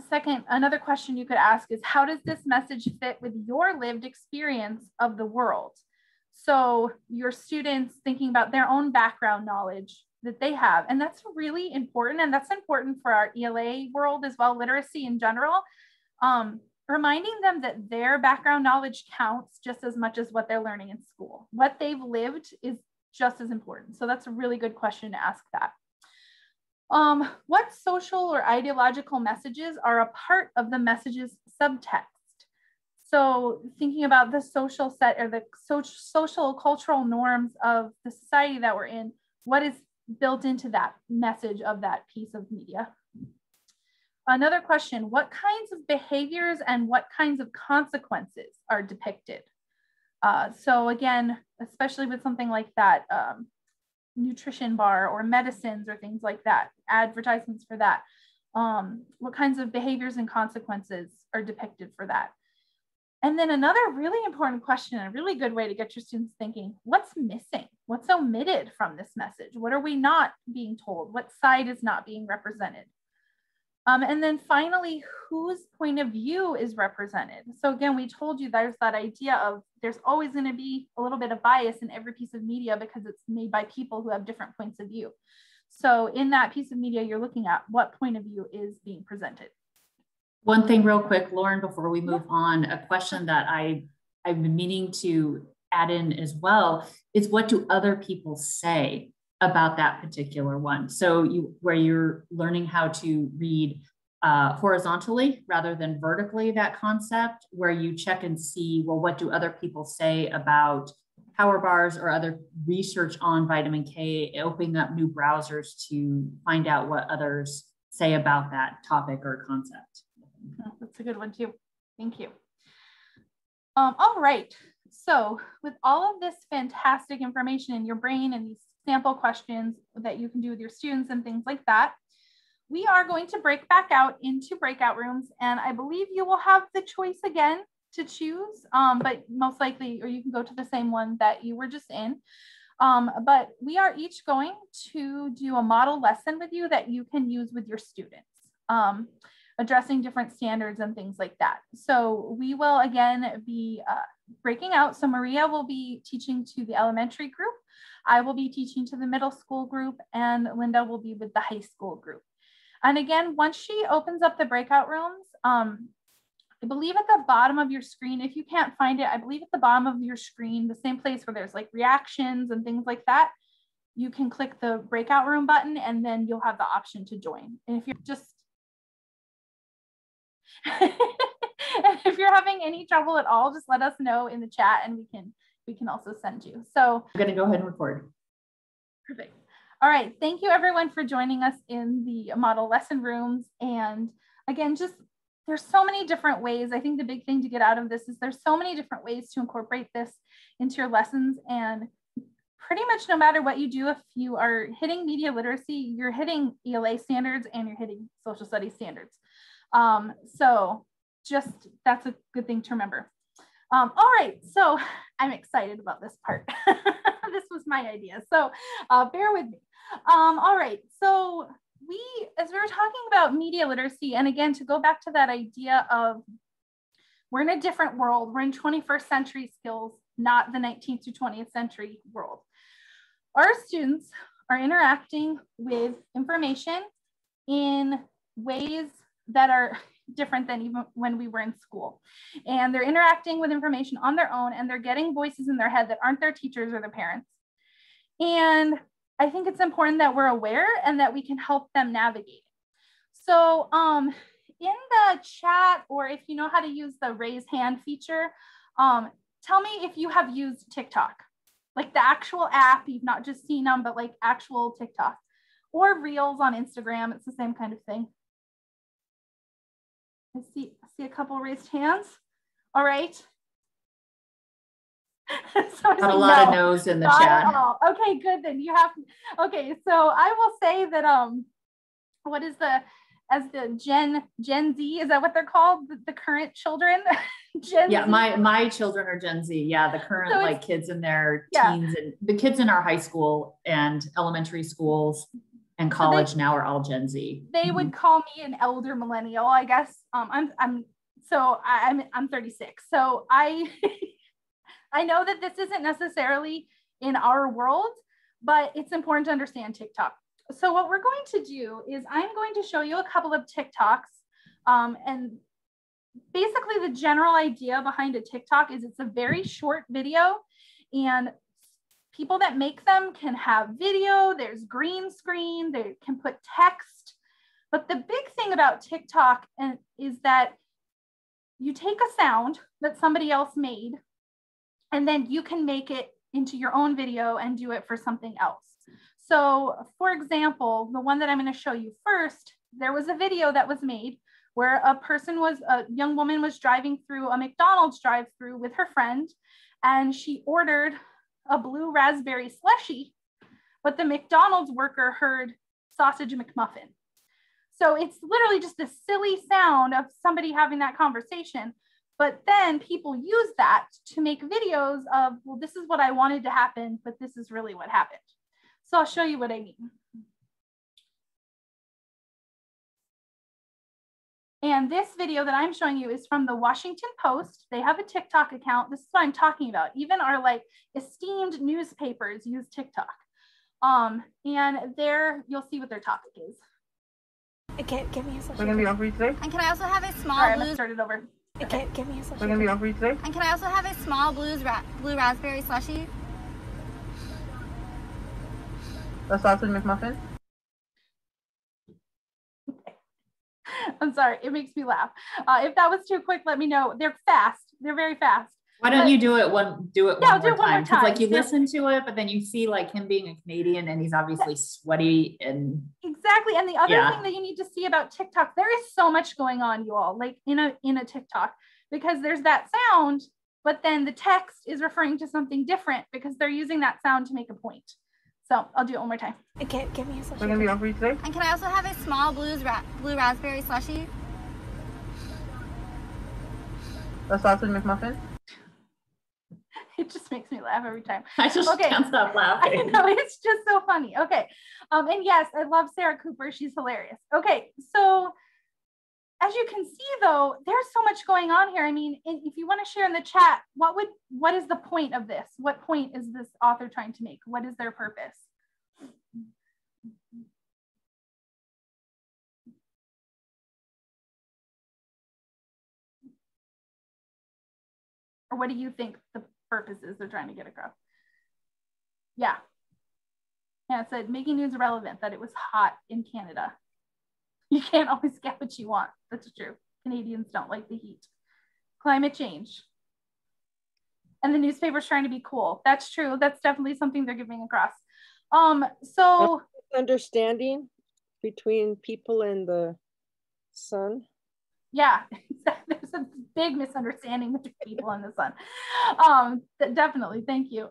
Second, another question you could ask is, how does this message fit with your lived experience of the world? So your students thinking about their own background knowledge, that they have. And that's really important. And that's important for our ELA world as well, literacy in general. Reminding them that their background knowledge counts just as much as what they're learning in school. What they've lived is just as important. So that's a really good question to ask that. What social or ideological messages are a part of the message's subtext? So thinking about the social set or the social cultural norms of the society that we're in, what is built into that message of that piece of media? Another question, what kinds of behaviors and what kinds of consequences are depicted? So again, especially with something like that, nutrition bar or medicines or things like that, advertisements for that. What kinds of behaviors and consequences are depicted for that? And then another really important question, and a really good way to get your students thinking, what's missing? What's omitted from this message? What are we not being told? What side is not being represented? And then finally, whose point of view is represented? So again, we told you there's that idea of there's always going to be a little bit of bias in every piece of media because it's made by people who have different points of view. So in that piece of media, you're looking at what point of view is being presented. One thing real quick, Lauren, before we move on, a question that I've been meaning to add in as well is, what do other people say about that particular one? So where you're learning how to read horizontally rather than vertically, that concept, where you check and see, well, what do other people say about power bars or other research on vitamin K, opening up new browsers to find out what others say about that topic or concept. That's a good one too. Thank you. All right. So with all of this fantastic information in your brain and these sample questions that you can do with your students and things like that, we are going to break back out into breakout rooms. And I believe you will have the choice again to choose, but most likely, or you can go to the same one that you were just in. But we are each going to do a model lesson with you that you can use with your students. Addressing different standards and things like that. So we will again be breaking out. So Maria will be teaching to the elementary group. I will be teaching to the middle school group, and Linda will be with the high school group. And again, once she opens up the breakout rooms, I believe at the bottom of your screen, if you can't find it, I believe at the bottom of your screen, the same place where there's like reactions and things like that, you can click the breakout room button and then you'll have the option to join. And if you're just if you're having any trouble at all, just let us know in the chat and we can also send you. So I'm going to go ahead and record. Perfect. All right. Thank you everyone for joining us in the model lesson rooms. And again, just there's so many different ways. I think the big thing to get out of this is there's so many different ways to incorporate this into your lessons. And pretty much no matter what you do, if you are hitting media literacy, you're hitting ELA standards and you're hitting social studies standards. So just, that's a good thing to remember. All right, so I'm excited about this part. This was my idea, so bear with me. All right, so as we were talking about media literacy, and again, to go back to that idea of we're in a different world, we're in 21st century skills, not the 19th to 20th century world. Our students are interacting with information in ways that are different than even when we were in school. And they're interacting with information on their own, and they're getting voices in their head that aren't their teachers or their parents. And I think it's important that we're aware and that we can help them navigate. So in the chat, or if you know how to use the raise hand feature, tell me if you have used TikTok, like the actual app. You've not just seen them, but like actual TikTok or Reels on Instagram. It's the same kind of thing. I see a couple raised hands. All right. So Got a lot of no's in the chat. Okay, good. Then you have, okay. So I will say that, what is the Gen Z, is that what they're called? The current children? Gen Yeah, Z? my children are Gen Z. Yeah, the current So like kids in their teens, and the kids in our high school and elementary schools and college so now are all Gen Z. They would call me an elder millennial, I guess. I'm 36. So I know that this isn't necessarily in our world, but it's important to understand TikTok. So what we're going to do is I'm going to show you a couple of TikToks. And basically the general idea behind a TikTok is it's a very short video, and people that make them can have video, there's green screen, they can put text. But the big thing about TikTok is that you take a sound that somebody else made, and then you can make it into your own video and do it for something else. So for example, the one that I'm going to show you first, there was a video that was made where a young woman was driving through a McDonald's drive-through with her friend, and she ordered a blue raspberry slushie, but the McDonald's worker heard sausage McMuffin. So it's literally just a silly sound of somebody having that conversation. But then people use that to make videos of, well, this is what I wanted to happen, but this is really what happened. So I'll show you what I mean. And this video that I'm showing you is from the Washington Post. They have a TikTok account. This is what I'm talking about. Even our like esteemed newspapers use TikTok. And there you'll see what their topic is. Okay, give me a second. We're gonna be on for you today. And can I also have a small All right, blue? let's start it over. Okay, give me a second. We're gonna be on for you today. And can I also have a small blue raspberry slushie? A sausage McMuffin. I'm sorry, it makes me laugh. If that was too quick, let me know. They're fast. They're very fast. Why don't you do it one more time? Because like you listen to it, but then you see like him being a Canadian and he's obviously sweaty and exactly. And the other thing that you need to see about TikTok, there is so much going on, you all, like in a TikTok, because there's that sound, but then the text is referring to something different because they're using that sound to make a point. So I'll do it one more time. Okay, give me a second. We're gonna be on for you today. And can I also have a small blue raspberry slushie? A sausage McMuffin. It just makes me laugh every time. I just can't stop laughing. I know, it's just so funny. Okay. And yes, I love Sarah Cooper. She's hilarious. Okay. So as you can see though, there's so much going on here. I mean, if you want to share in the chat, what is the point of this? What point is this author trying to make? What is their purpose? Or what do you think the purpose is they're trying to get across? Yeah. Yeah, it said making news relevant, that it was hot in Canada. You can't always get what you want. That's true. Canadians don't like the heat. Climate change. And the newspaper's trying to be cool. That's true. That's definitely something they're giving across. So understanding between people and the sun. Yeah, there's a big misunderstanding between people and the sun. Definitely, thank you.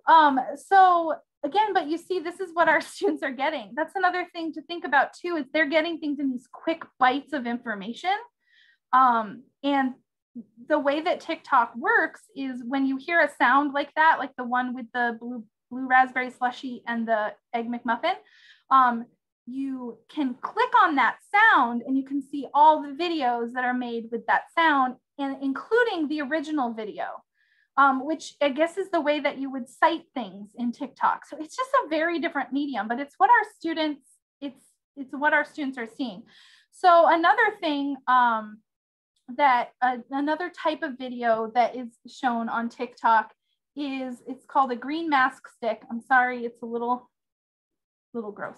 So again, but you see, this is what our students are getting. That's another thing to think about too, is they're getting things in these quick bites of information. And the way that TikTok works is when you hear a sound like that, like the one with the blue raspberry slushie and the egg McMuffin, you can click on that sound and you can see all the videos that are made with that sound, and including the original video, which I guess is the way that you would cite things in TikTok. So it's just a very different medium, but it's what our students, it's what our students are seeing. So another thing another type of video that is shown on TikTok is, it's called a green mask stick. I'm sorry, it's a little gross.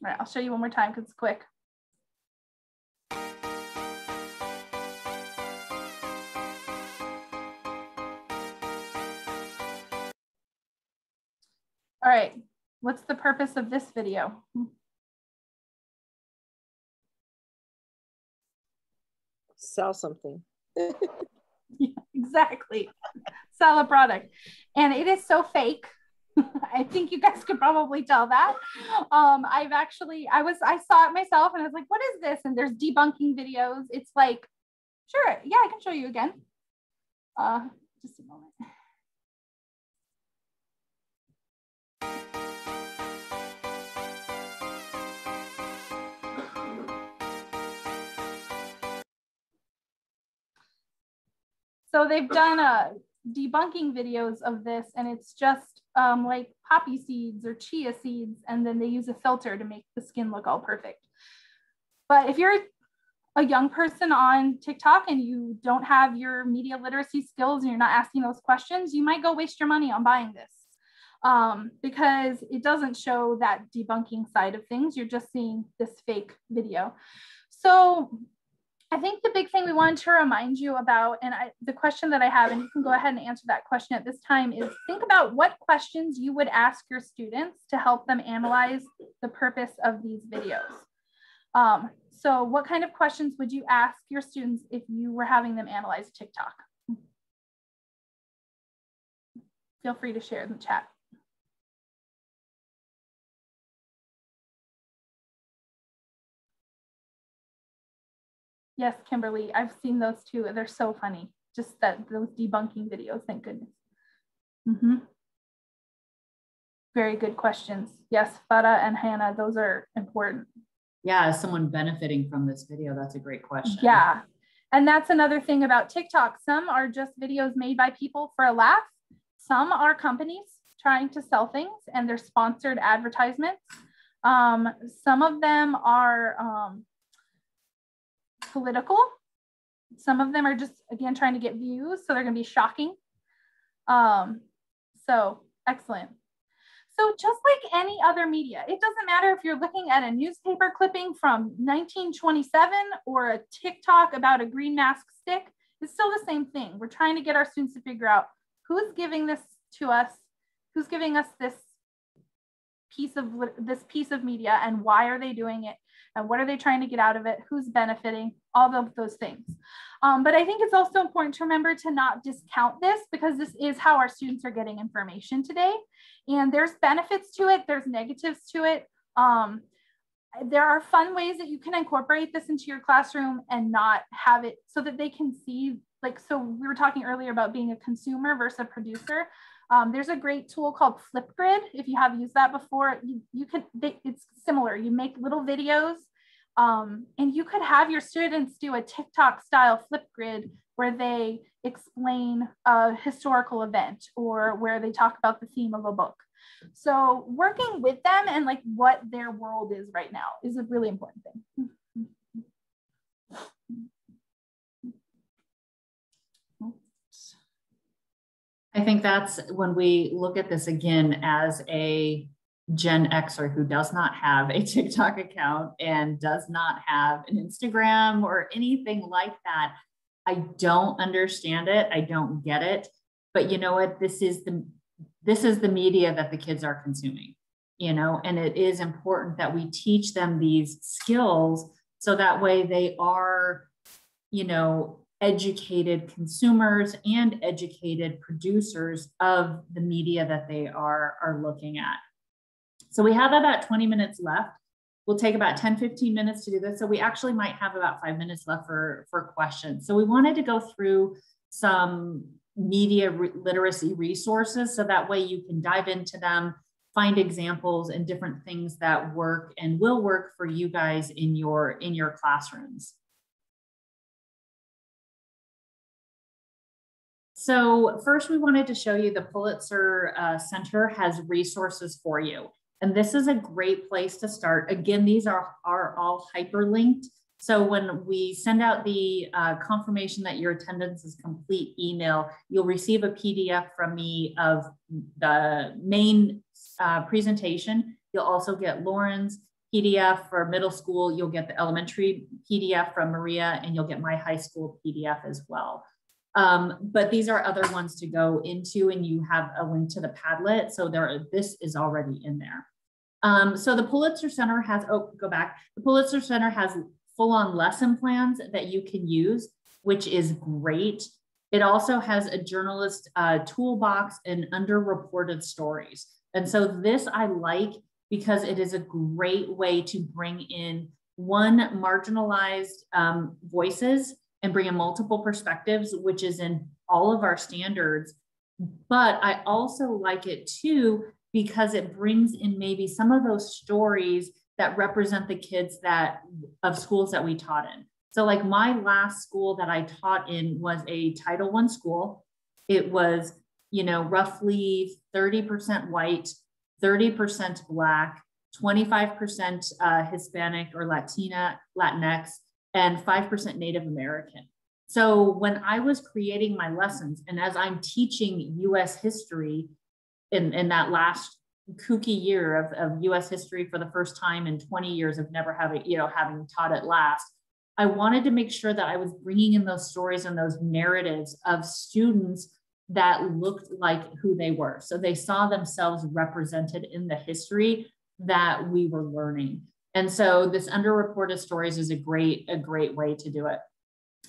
All right, I'll show you one more time because it's quick. All right, what's the purpose of this video? Sell something. Yeah, exactly. Sell a product. And it is so fake. I think you guys could probably tell that. I saw it myself and I was like, what is this? And there's debunking videos. It's like, sure, yeah, I can show you again. Just a moment. So they've done debunking videos of this, and it's just like poppy seeds or chia seeds, and then they use a filter to make the skin look all perfect. But if you're a young person on TikTok and you don't have your media literacy skills and you're not asking those questions, you might go waste your money on buying this because it doesn't show that debunking side of things. You're just seeing this fake video. So I think the big thing we wanted to remind you about, and the question that I have, and you can go ahead and answer that question at this time, is think about what questions you would ask your students to help them analyze the purpose of these videos. So what kind of questions would you ask your students if you were having them analyze TikTok? Feel free to share in the chat. Yes, Kimberly, I've seen those too. They're so funny. Just those debunking videos, thank goodness. Very good questions. Yes, Farah and Hannah, those are important. Yeah, is someone benefiting from this video? That's a great question. Yeah, and that's another thing about TikTok. Some are just videos made by people for a laugh. Some are companies trying to sell things and they're sponsored advertisements. Some of them are political. Some of them are just, again, trying to get views. So they're going to be shocking. So excellent. So just like any other media, it doesn't matter if you're looking at a newspaper clipping from 1927 or a TikTok about a green mask stick, it's still the same thing. We're trying to get our students to figure out who's giving this to us, who's giving us this piece of media, and why are they doing it, and what are they trying to get out of it, who's benefiting, all of those things. But I think it's also important to remember to not discount this, because this is how our students are getting information today. And there's benefits to it, there's negatives to it. There are fun ways that you can incorporate this into your classroom and not have it so that they can see, like, so we were talking earlier about being a consumer versus a producer. There's a great tool called Flipgrid. If you have used that before, it's similar. You make little videos and you could have your students do a TikTok style Flipgrid where they explain a historical event or where they talk about the theme of a book. So working with them and like what their world is right now is a really important thing. I think that's when we look at this again as a Gen Xer who does not have a TikTok account and does not have an Instagram or anything like that. I don't understand it. I don't get it. But you know what? This is the media that the kids are consuming, you know, and it is important that we teach them these skills so that way they are, you know, educated consumers and educated producers of the media that they are looking at. So we have about 20 minutes left. We'll take about 10, 15 minutes to do this. So we actually might have about 5 minutes left for questions. So we wanted to go through some media literacy resources so that way you can dive into them, find examples and different things that work and will work for you guys in your classrooms. So first we wanted to show you the Pulitzer Center has resources for you. And this is a great place to start. Again, these are all hyperlinked. So when we send out the confirmation that your attendance is complete email, you'll receive a PDF from me of the main presentation. You'll also get Lauren's PDF for middle school. You'll get the elementary PDF from Maria, and you'll get my high school PDF as well. But these are other ones to go into, and you have a link to the Padlet. So this is already in there. So the Pulitzer Center has, the Pulitzer Center has full-on lesson plans that you can use, which is great. It also has a journalist toolbox and underreported stories. And so this I like because it is a great way to bring in marginalized voices and bring in multiple perspectives, which is in all of our standards. But I also like it too, because it brings in maybe some of those stories that represent the kids of schools that we taught in. So like my last school that I taught in was a Title I school. It was, you know, roughly 30% white, 30% Black, 25% Hispanic or Latinx, and 5% Native American. So when I was creating my lessons, and as I'm teaching US history in that last kooky year of US history for the first time in 20 years of never having, you know, having taught it last, I wanted to make sure that I was bringing in those stories and those narratives of students that looked like who they were. So they saw themselves represented in the history that we were learning. And so this underreported stories is a great way to do it.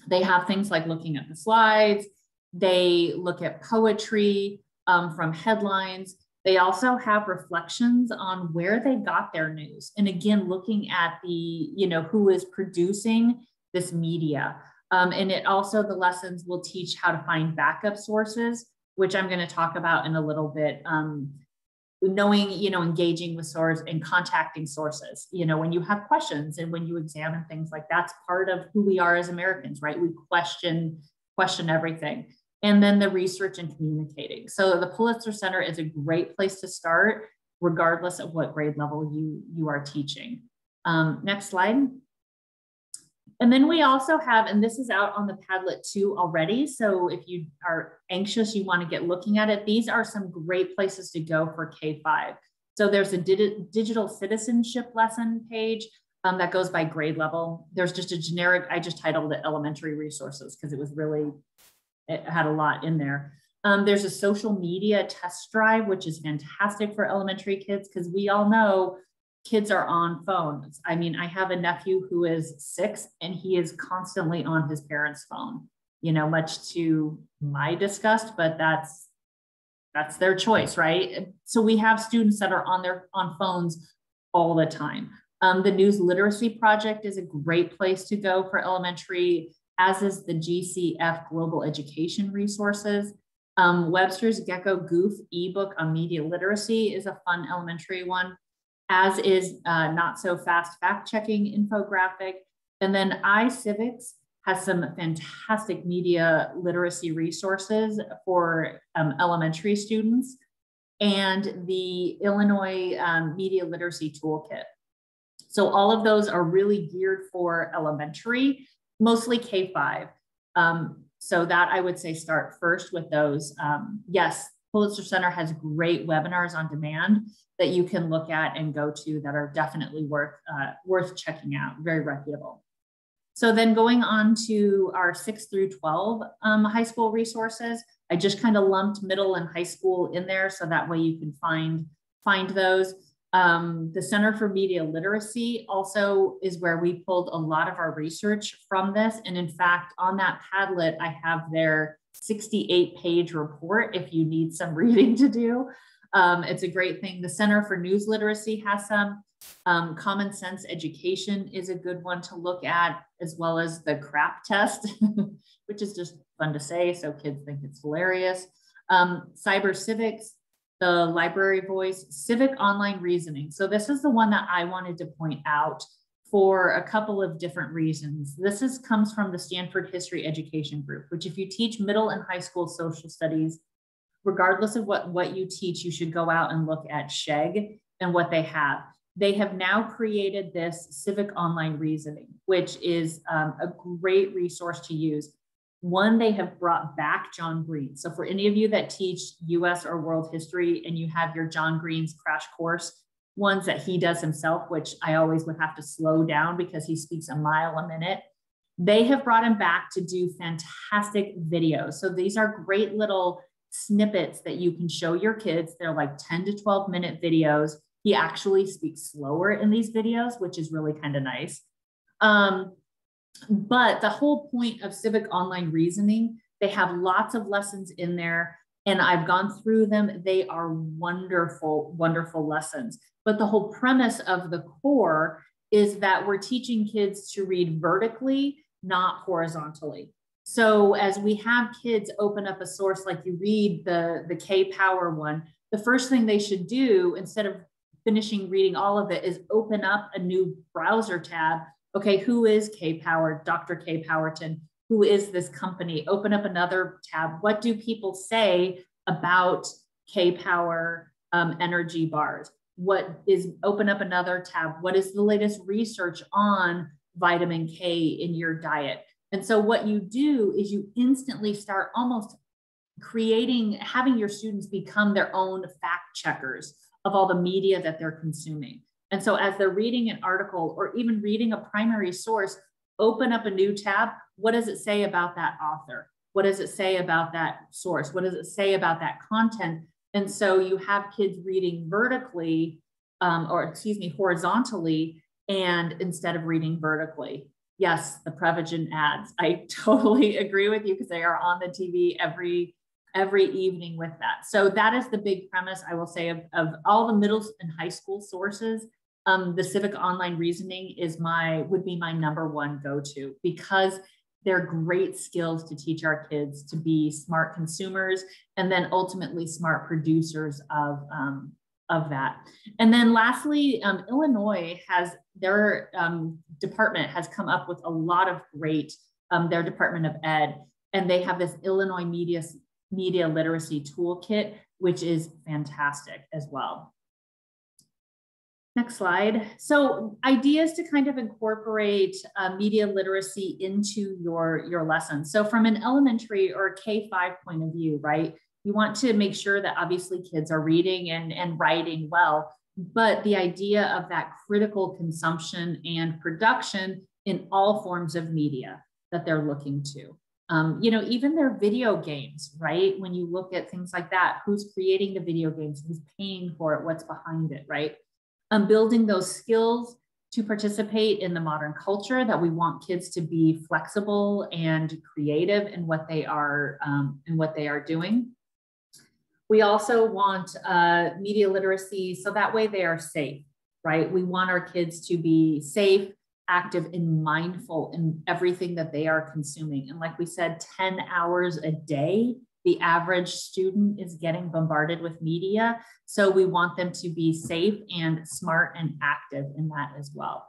They have things like looking at the slides. They look at poetry from headlines. They also have reflections on where they got their news. And again, looking at the, you know, who is producing this media. And it also, the lessons will teach how to find backup sources, which I'm going to talk about in a little bit. Knowing, you know, engaging with sources and contacting sources, you know, when you have questions and when you examine things like that's part of who we are as Americans, right? We question everything. And then the research and communicating. So the Pulitzer Center is a great place to start, regardless of what grade level you are teaching. Next slide. And then we also have, and this is out on the Padlet too already. So if you are anxious, you want to get looking at it, these are some great places to go for K-5. So there's a digital citizenship lesson page that goes by grade level. There's just a generic, I just titled it elementary resources because it had a lot in there. There's a social media test drive, which is fantastic for elementary kids because we all know kids are on phones. I mean, I have a nephew who is 6 and he is constantly on his parents' phone, you know, much to my disgust, but that's their choice, right? So we have students that are on phones all the time. The News Literacy Project is a great place to go for elementary, as is the GCF Global Education Resources. Webster's Gecko Goof ebook on media literacy is a fun elementary one, as is Not So Fast Fact Checking infographic. And then iCivics has some fantastic media literacy resources for elementary students, and the Illinois Media Literacy Toolkit. So all of those are really geared for elementary, mostly K-5. So that I would say start first with those. Yes, Pulitzer Center has great webinars on demand that you can look at and go to that are definitely worth checking out, very reputable. So then going on to our 6 through 12 high school resources, I just kind of lumped middle and high school in there so that way you can find those. The Center for Media Literacy also is where we pulled a lot of our research from this. And in fact, on that Padlet, I have their 68-page report if you need some reading to do. It's a great thing. The Center for News Literacy has some. Common Sense Education is a good one to look at, as well as the CRAP test, which is just fun to say, so kids think it's hilarious. Cyber Civics, the Library Voice, Civic Online Reasoning. So this is the one that I wanted to point out for a couple of different reasons. This comes from the Stanford History Education Group, which if you teach middle and high school social studies, regardless of what you teach, you should go out and look at SHEG and what they have. They have now created this Civic Online Reasoning, which is a great resource to use. One, they have brought back John Green. So for any of you that teach US or world history and you have your John Green's crash course, ones that he does himself, which I always would have to slow down because he speaks a mile a minute, they have brought him back to do fantastic videos. So these are great little snippets that you can show your kids. They're like 10 to 12 minute videos. He actually speaks slower in these videos, which is really kind of nice. But the whole point of Civic Online Reasoning, they have lots of lessons in there, and I've gone through them. They are wonderful, wonderful lessons. But the whole premise of the core is that we're teaching kids to read vertically, not horizontally. So as we have kids open up a source, like you read the K-Power one, the first thing they should do, instead of finishing reading all of it, is open up a new browser tab, Okay, who is K-Power, Dr. K. Powerton? Who is this company? Open up another tab. What do people say about K-Power energy bars? Open up another tab. What is the latest research on vitamin K in your diet? And so what you do is you instantly start almost having your students become their own fact checkers of all the media that they're consuming. And so as they're reading an article or even reading a primary source, open up a new tab. What does it say about that author? What does it say about that source? What does it say about that content? And so you have kids reading horizontally, and instead of reading vertically. Yes, the Prevagen ads. I totally agree with you because they are on the TV every evening with that. So that is the big premise, I will say, of all the middle and high school sources. The civic online reasoning would be my number one go-to, because they're great skills to teach our kids to be smart consumers and then ultimately smart producers of that. And then lastly, Illinois their department has come up with a lot of great, their Department of Ed, and they have this Illinois media literacy toolkit, which is fantastic as well. Next slide. So ideas to kind of incorporate media literacy into your lesson. So from an elementary or K-5 point of view, right? You want to make sure that obviously kids are reading and writing well, but the idea of that critical consumption and production in all forms of media that they're looking to. Even their video games, right? When you look at things like that, who's creating the video games, who's paying for it, what's behind it, right? Building those skills to participate in the modern culture, that we want kids to be flexible and creative in what they are doing. We also want media literacy, so that way they are safe, right? We want our kids to be safe, active, and mindful in everything that they are consuming. And like we said, 10 hours a day, the average student is getting bombarded with media. So we want them to be safe and smart and active in that as well.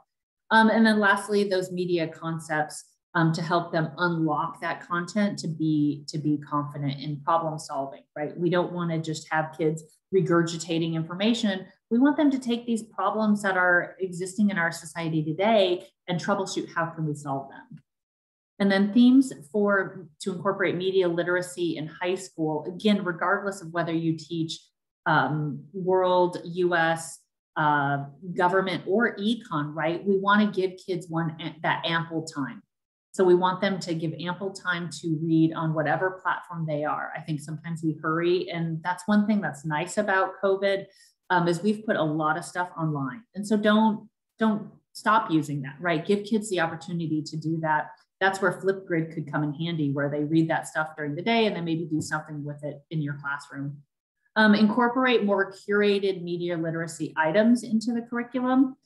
And then lastly, those media concepts to help them unlock that content to be confident in problem solving, right? We don't want to just have kids regurgitating information. We want them to take these problems that are existing in our society today and troubleshoot how can we solve them. And then themes to incorporate media literacy in high school, again, regardless of whether you teach world, US, government, or econ, right? We want to give kids that ample time. So we want them to give ample time to read on whatever platform they are. I think sometimes we hurry, and that's one thing that's nice about COVID is we've put a lot of stuff online. And so don't stop using that, right? Give kids the opportunity to do that. That's where Flipgrid could come in handy, where they read that stuff during the day and then maybe do something with it in your classroom. Incorporate more curated media literacy items into the curriculum,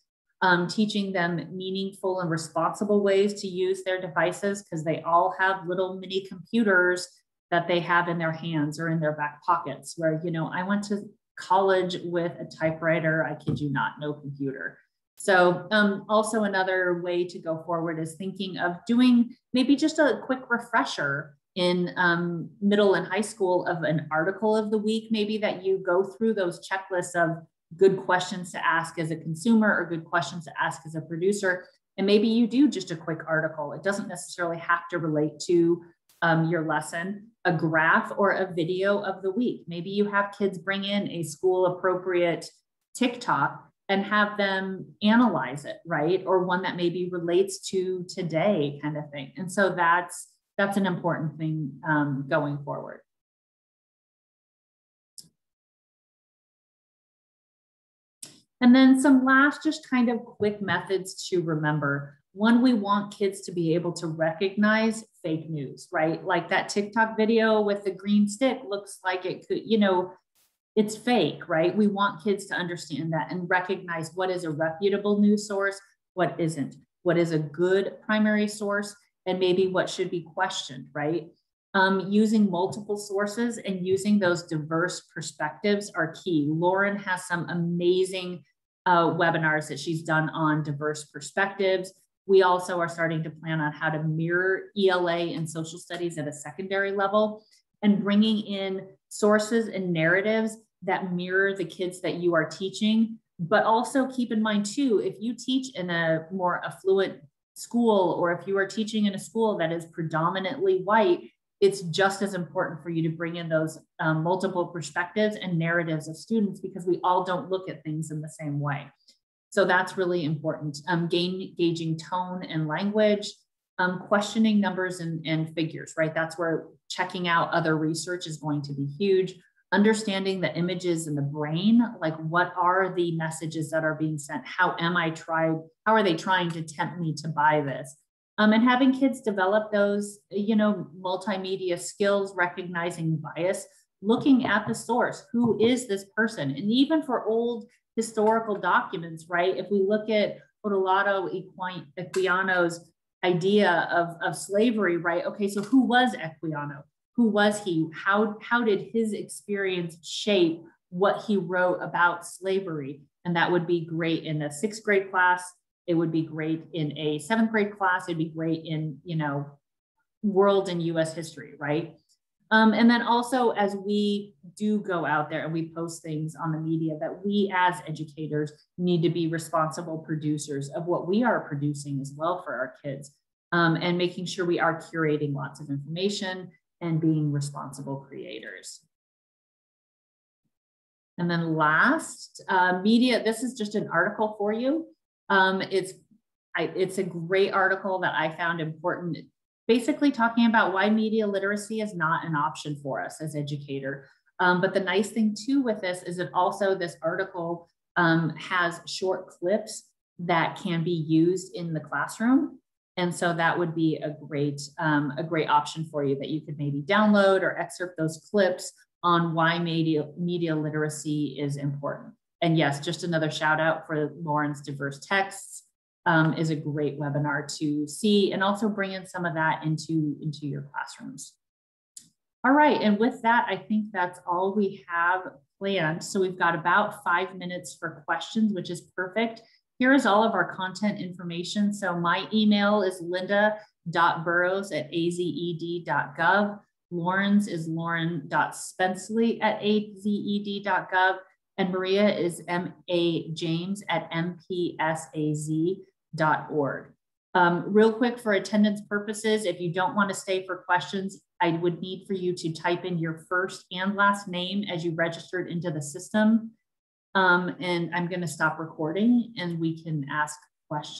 teaching them meaningful and responsible ways to use their devices, because they all have little mini computers that they have in their hands or in their back pockets, where, I went to college with a typewriter, I kid you not, no computer. So also another way to go forward is thinking of doing maybe just a quick refresher in middle and high school of an article of the week, maybe that you go through those checklists of good questions to ask as a consumer or good questions to ask as a producer. And maybe you do just a quick article. It doesn't necessarily have to relate to your lesson, a graph or a video of the week. Maybe you have kids bring in a school appropriate TikTok and have them analyze it, right? Or one that maybe relates to today kind of thing. And so that's an important thing going forward. And then some last just kind of quick methods to remember. One, we want kids to be able to recognize fake news, right? Like that TikTok video with the green stick looks like it could, it's fake, right? We want kids to understand that and recognize what is a reputable news source, what isn't, what is a good primary source, and maybe what should be questioned, right? Using multiple sources and using those diverse perspectives are key. Lauren has some amazing webinars that she's done on diverse perspectives. we also are starting to plan on how to mirror ELA and social studies at a secondary level, and bringing in sources and narratives that mirror the kids that you are teaching. But also keep in mind too, if you teach in a more affluent school, or if you are teaching in a school that is predominantly white, it's just as important for you to bring in those multiple perspectives and narratives of students, because we all don't look at things in the same way. So that's really important. Gauging tone and language, questioning numbers and figures, right? That's where checking out other research is going to be huge. Understanding the images in the brain, like what are the messages that are being sent? How are they trying to tempt me to buy this? And having kids develop those, multimedia skills, recognizing bias, looking at the source, who is this person? And even for old historical documents, right? If we look at Odolato Equiano's idea of slavery, right? Okay, so who was Equiano? Who was he? How did his experience shape what he wrote about slavery? And that would be great in a 6th grade class. It would be great in a 7th grade class. It'd be great in, world and US history, right? And then also, as we do go out there and we post things on the media, that we as educators need to be responsible producers of what we are producing as well for our kids, and making sure we are curating lots of information and being responsible creators. And then last, media, this is just an article for you. It's a great article that I found important, basically talking about why media literacy is not an option for us as educators. But the nice thing too with this is that also this article has short clips that can be used in the classroom. And so that would be a great option for you, that you could maybe download or excerpt those clips on why media literacy is important. And yes, just another shout out for Lauren's diverse texts, is a great webinar to see, and also bring in some of that into your classrooms. All right, and with that, I think that's all we have planned. So we've got about 5 minutes for questions, which is perfect. Here is all of our content information. So my email is linda.burrows@azed.gov. Lauren's is lauren.spenceley@azed.gov. And Maria is majames@mpsaz.org. Real quick, for attendance purposes, if you don't want to stay for questions, I would need for you to type in your first and last name as you registered into the system. And I'm going to stop recording and we can ask questions.